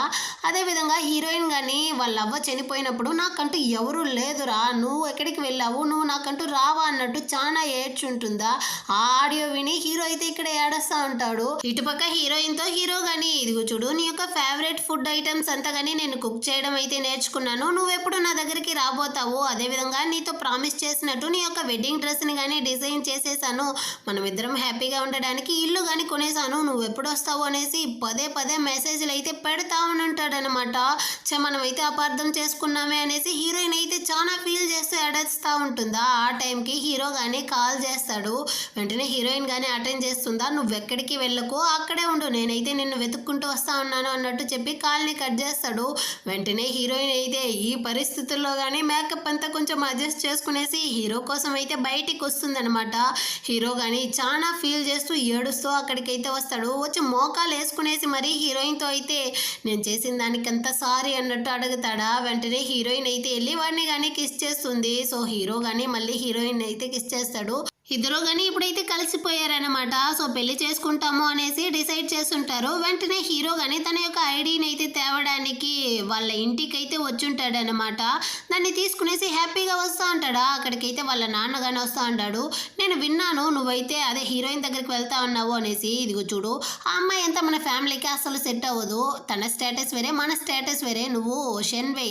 అదేవిధంగా హీరోయిన్ కానీ వాళ్ళ అవ్వ చనిపోయినప్పుడు నాకంటూ ఎవరు లేదురా, నువ్వు ఎక్కడికి వెళ్ళావు, నువ్వు నాకంటూ రావా అన్నట్టు చాలా ఏడ్చుంటుందా. ఆ ఆడియో విని హీరో అయితే ఇక్కడ ఏడుస్తూ ఉంటాడు. ఇటుపక్క హీరోయిన్తో హీరో కానీ ఇదిగో చూడు నీ యొక్క ఫేవరెట్ ఫుడ్ ఐటమ్స్ అంతా కానీ నేను కుక్ చేయడం అయితే నేర్చుకున్నాను, నువ్వెప్పుడు నా దగ్గరికి రాబోతావు, అదేవిధంగా నీతో ప్రామిస్ చేసినట్టు నీ యొక్క వెడ్డింగ్ డ్రెస్ని కానీ డిజైన్ చేసేసాను, మనం ఇద్దరం హ్యాపీగా ఉండడానికి ఇల్లు కానీ కొనేసాను, నువ్వు ఎప్పుడు వస్తావు అనేసి పదే పదే మెసేజ్లు అయితే పెడతా ఉంటాడనమాట. మనం అయితే అపార్థం చేసుకున్నామే అనేసి హీరోయిన్ అయితే చాలా ఫీల్ చేస్తూ ఏడేస్తూ ఉంటుందా. ఆ టైంకి హీరో కానీ కాల్ చేస్తాడు. వెంటనే హీరోయిన్ కానీ అటెండ్ చేస్తుందా. నువ్వెక్కడికి వెళ్ళకు, అక్కడే ఉండు, నేనైతే నిన్ను వెతుక్కుంటూ వస్తా ఉన్నాను అన్నట్టు చెప్పి కాల్ని కట్ చేస్తాడు. వెంటనే హీరోయిన్ అయితే ఈ పరిస్థితుల్లో కానీ మేకప్ అంతా కొంచెం అడ్జస్ట్ చేసుకునేసి హీరో కోసం అయితే బయటికి వస్తుందనమాట. హీరో కానీ చాలా ఫీల్ చేస్తూ ఏడుస్తూ అక్కడికైతే వస్తాడు. వచ్చి మోకాలు వేసుకునేసి మరీ హీరోయిన్తో అయితే నేను చేసిన దానికంతా సారీ అన్నట్టు అడుగుతాడా. వెంటనే హీరోయిన్ అయితే వెళ్ళి వాడిని కానీ కిస్ చేస్తుంది. సో హీరో కానీ మళ్ళీ హీరోయిన్ అయితే కిస్ చేస్తాడు. ఇద్దరు కానీ ఇప్పుడైతే కలిసిపోయారనమాట. సో పెళ్లి చేసుకుంటాము అనేసి డిసైడ్ చేస్తుంటారు. వెంటనే హీరో కానీ తన యొక్క ఐడిని అయితే తేవడానికి వాళ్ళ ఇంటికి అయితే వచ్చుంటాడనమాట. దాన్ని తీసుకునేసి హ్యాపీగా వస్తూ ఉంటాడా. అక్కడికైతే వాళ్ళ నాన్నగానే వస్తూ ఉంటాడు. నేను విన్నాను నువ్వైతే హీరోయిన్ దగ్గరికి వెళ్తా ఉన్నావు అనేసి. ఇదిగో చూడు ఆ అమ్మాయి అంతా మన ఫ్యామిలీకి అసలు సెట్ అవ్వదు, తన స్టేటస్ వేరే మన స్టేటస్ వేరే, నువ్వు షెన్వే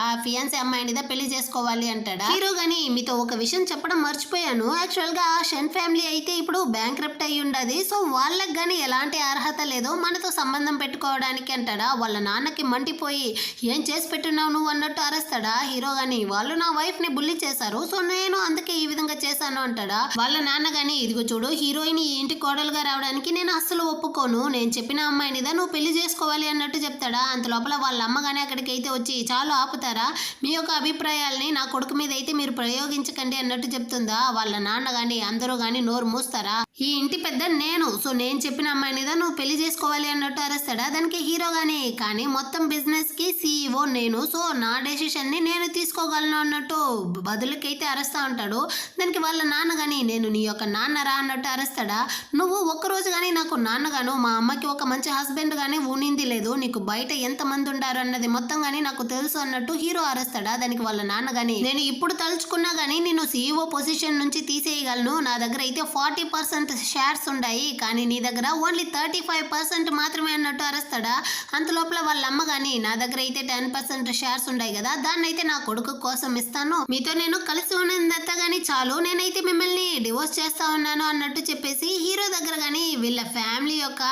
ఆ ఫియాన్సీ అమ్మాయినిదా పెళ్లి చేసుకోవాలి అంటాడా. హీరో కానీ మీతో ఒక విషయం చెప్పడం మర్చిపోయాను, యాక్చువల్గా షెన్ ఫ్యామిలీ అయితే ఇప్పుడు బ్యాంక్రప్ట్ అయ్యి ఉండదు. సో వాళ్ళకి కానీ ఎలాంటి అర్హత లేదు మనతో సంబంధం పెట్టుకోవడానికి అంటాడా. వాళ్ళ నాన్నకి మంటిపోయి ఏం చేసి పెట్టున్నావు నువ్వు అన్నట్టు అరుస్తాడా. హీరో కానీ వాళ్ళు నా వైఫ్ ని బుల్లి చేశారు, సో నేను అందుకే ఈ విధంగా చేశాను అంటాడా. వాళ్ళ నాన్న కానీ ఇదిగో చూడు హీరోయిన్ ఈ ఇంటి కోడలుగా రావడానికి నేను అస్సలు ఒప్పుకోను, నేను చెప్పిన అమ్మాయినిదా నువ్వు పెళ్లి చేసుకోవాలి అన్నట్టు చెప్తాడా. అంత లోపల వాళ్ళ అమ్మ కానీ అక్కడికి అయితే వచ్చి చాలు ఆపుతారా, మీ యొక్క అభిప్రాయాల్ని నా కొడుకు మీద అయితే మీరు ప్రయోగించకండి అన్నట్టు చెప్తుందా. వాళ్ళ నాన్న కానీ అందరూ కానీ నోరు మూస్తారా. ఈ ఇంటి పెద్ద నేను, సో నేను చెప్పిన అమ్మాయినిదా నువ్వు పెళ్లి చేసుకోవాలి అన్నట్టు అరుస్తాడా. దానికి హీరో కానీ మొత్తం బిజినెస్ కి CEO నేను, సో నా డెసిషన్ ని నేను తీసుకోగలను అన్నట్టు బదులకైతే అరుస్తా ఉంటాడు. దానికి వాళ్ళ నాన్న కానీ నేను నీ యొక్క నాన్నరా అన్నట్టు అరుస్తాడా. నువ్వు ఒక్కరోజు కానీ నాకు నాన్నగాను, మా అమ్మకి ఒక మంచి హస్బెండ్ కానీ ఉనింది లేదు, నీకు బయట ఎంతమంది ఉండారు అన్నది మొత్తం కానీ నాకు తెలుసు అన్నట్టు హీరో అరుస్తాడా. దానికి వాళ్ళ నాన్న కానీ నేను ఇప్పుడు తలుచుకున్నా కానీ నేను CEO పొజిషన్ నుంచి తీసేయగలను, నా దగ్గర అయితే 40% షేర్స్ ఉన్నాయి, కానీ నీ దగ్గర ఓన్లీ 35% మాత్రమే అన్నట్టు అరుస్తాడా. అంత లోపల వాళ్ళ అమ్మ కానీ నా దగ్గర అయితే 10% షేర్స్ ఉన్నాయి కదా, దాన్ని అయితే నా కొడుకు కోసం ఇస్తాను, మీతో నేను కలిసి ఉన్నంత కానీ చాలు, నేనైతే మిమ్మల్ని డివోర్స్ చేస్తా ఉన్నాను అన్నట్టు చెప్పేసి హీరో దగ్గర కానీ వీళ్ళ ఫ్యామిలీ యొక్క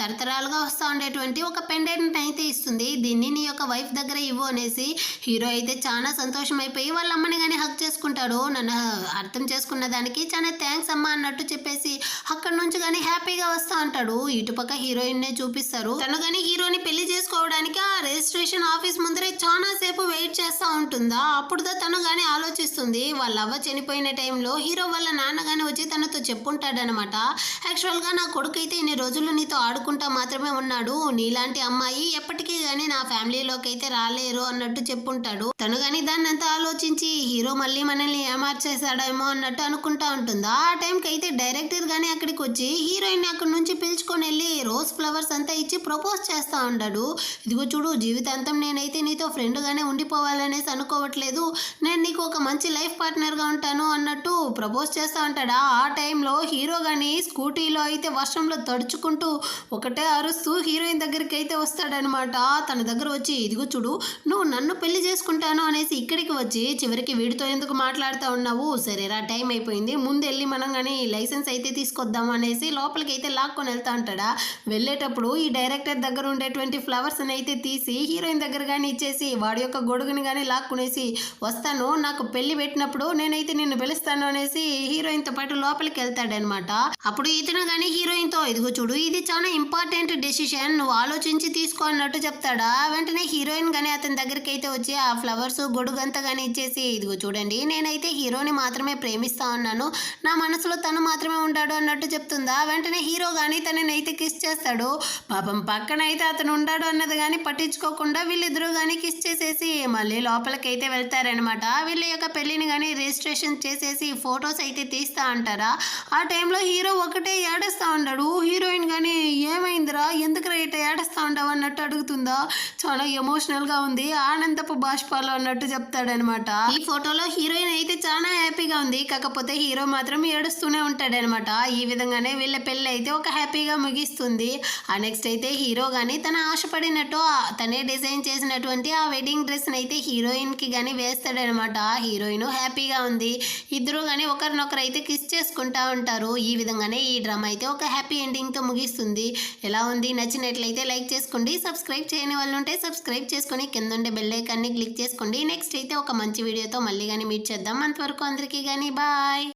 తరతరాలుగా వస్తూ ఉండేటువంటి ఒక పెండెంట్ అయితే ఇస్తుంది, దీన్ని నీ యొక్క వైఫ్ దగ్గర ఇవ్వు అనేసి. హీరో అయితే చాలా సంతోషం అయిపోయి వాళ్ళ అమ్మని కానీ హక్ చేసుకుంటాడు. నన్ను అర్థం చేసుకున్న దానికి చాలా థ్యాంక్స్ అమ్మా అన్నట్టు చెప్పేసి అక్కడ నుంచి కానీ హ్యాపీగా వస్తా ఉంటాడు. ఇటుపక్క హీరోయిన్ నే చూపిస్తారు. తను కానీ హీరోని పెళ్లి చేసుకోవడానికి ఆ రిజిస్ట్రేషన్ ఆఫీస్ ముందరే చాలా సేపు వెయిట్ చేస్తూ ఉంటుందా. అప్పుడు తను కానీ ఆలోచిస్తుంది వాళ్ళ అవ్వ చనిపోయిన టైంలో హీరో వాళ్ళ నాన్న కానీ వచ్చి తనతో చెప్పుంటాడనమాట. యాక్చువల్గా నా కొడుకు అయితే ఇన్ని రోజులు నీతో ఆడుకుంటా మాత్రమే ఉన్నాడు, నీలాంటి అమ్మాయి ఎప్పటికీ కానీ నా ఫ్యామిలీలోకి అయితే రాలేరు అన్నట్టు చెప్పుంటాడు. తను కానీ దాన్ని అంతా ఆలోచించి హీరో మళ్ళీ మనల్ని ఏమార్చేశాడేమో అన్నట్టు అనుకుంటా ఉంటుందా. ఆ టైంకి అయితే డైరెక్టర్ కానీ అక్కడికి వచ్చి హీరోయిన్ అక్కడి నుంచి పిలుచుకొని వెళ్ళి రోజ్ ఫ్లవర్స్ అంతా ఇచ్చి ప్రపోజ్ చేస్తా ఉంటాడు. ఇదిగో చూడు, జీవితాంతం నేనైతే నీతో ఫ్రెండ్గానే ఉండిపోవాలనేసి అనుకోవట్లేదు, నేను నీకు ఒక మంచి లైఫ్ పార్ట్నర్గా ఉంటాను అన్నట్టు ప్రపోజ్ చేస్తా ఉంటాడా. ఆ టైంలో హీరో కానీ స్కూటీలో అయితే వర్షంలో తడుచుకుంటూ ఒకటే అరుస్తూ హీరోయిన్ దగ్గరికి అయితే వస్తాడనమాట. తన దగ్గర వచ్చి, ఇదిగో చూడు, నువ్వు నన్ను పెళ్లి చేసుకుంటాను అనేసి ఇక్కడికి వచ్చి చివరికి వీడితో ఎందుకు మాట్లాడుతూ ఉన్నావు, సరేరా టైం అయిపోయింది, ముందు వెళ్ళి మనం కానీ లైసెన్స్ అయితే తీసుకొద్దాం అనేసి లోపలికి అయితే లాక్కొని వెళ్తా ఉంటాడా. వెళ్ళేటప్పుడు ఈ డైరెక్టర్ దగ్గర ఉండేటువంటి ఫ్లవర్స్ని అయితే తీసి హీరోయిన్ దగ్గర కానీ ఇచ్చేసి వాడి యొక్క గొడుగుని కానీ లాక్కునేసి, వస్తాను, నాకు పెళ్లి పెట్టినప్పుడు నేనైతే నిన్ను పిలుస్తాను అనేసి హీరోయిన్తో పాటు లోపలికి వెళ్తాడనమాట. అప్పుడు ఇతను కానీ హీరోయిన్తో, ఇదిగో చూడు, ఇది చాలా ఇంపార్టెంట్ డెసిషన్, నువ్వు ఆలోచించి తీసుకో అన్నట్టు చెప్తాడా. వెంటనే హీరోయిన్ కానీ అతని దగ్గరికి అయితే వచ్చి ఆ ఫ్లవర్స్ గొడుగు అంతా కానీ ఇచ్చేసి, ఇదిగో చూడండి, నేనైతే హీరోని మాత్రమే ప్రేమిస్తా ఉన్నాను, నా మనసులో తను మాత్రమే ఉంటాడు అన్నట్టు చెప్తుందా. వెంటనే హీరో కానీ తనని అయితే కిస్ చేస్తాడు. పాపం పక్కన అయితే అతను ఉంటాడు అన్నది కానీ పట్టించుకోకుండా వీళ్ళిద్దరూ కానీ కిస్ చేసేసి మళ్ళీ లోపలికైతే వెళ్తారనమాట. వీళ్ళ యొక్క పెళ్లిని కానీ రిజిస్ట్రేషన్ చేసేసి ఫొటోస్ అయితే తీస్తా అంటారా. ఆ టైంలో హీరో ఒకటే ఏడుస్తూ ఉంటాడు. హీరోయిన్ కానీ, ఏమైందిరా, ఎందుకు ఇట్లా ఏడుస్తూ ఉంటావు అన్నట్టు అడుగుతుందా. చాలా ఎమోషనల్గా ఉంది, ఆనందపు బాష్పాలు అన్నట్టు చెప్తాడనమాట. ఈ ఫోటోలో హీరోయిన్ అయితే చాలా హ్యాపీగా ఉంది, కాకపోతే హీరో మాత్రం ఏడుస్తూనే ఉంటాడనమాట. ఈ విధంగానే వీళ్ళ పెళ్ళి అయితే ఒక హ్యాపీగా ముగిస్తుంది. ఆ నెక్స్ట్ అయితే హీరో కానీ తన ఆశపడినట్టు తనే డిజైన్ చేసినటువంటి ఆ వెడ్డింగ్ డ్రెస్ని అయితే హీరోయిన్కి కానీ వేస్తాడనమాట. హీరోయిన్ హ్యాపీగా ఉంది, ఇద్దరు కానీ ఒకరినొకరు అయితే కిస్ చేసుకుంటా ఉంటారు. ఈ విధంగానే ఈ డ్రామా అయితే ఒక హ్యాపీ ఎండింగ్తో ముగిస్తుంది. ఎలా ఉంది, నచ్చినట్లయితే లైక్ చేసుకోండి, సబ్స్క్రైబ్ చేయని వాళ్ళు ఉంటే సబ్స్క్రైబ్ చేసుకొని కింద ఉండే బెల్ ఐకాన్ని క్లిక్ చేసుకోండి. నెక్స్ట్ అయితే ఒక మంచి వీడియోతో మళ్ళీ కానీ మీట్ చేద్దాం. అంతవరకు అందరికీ కానీ బాయ్.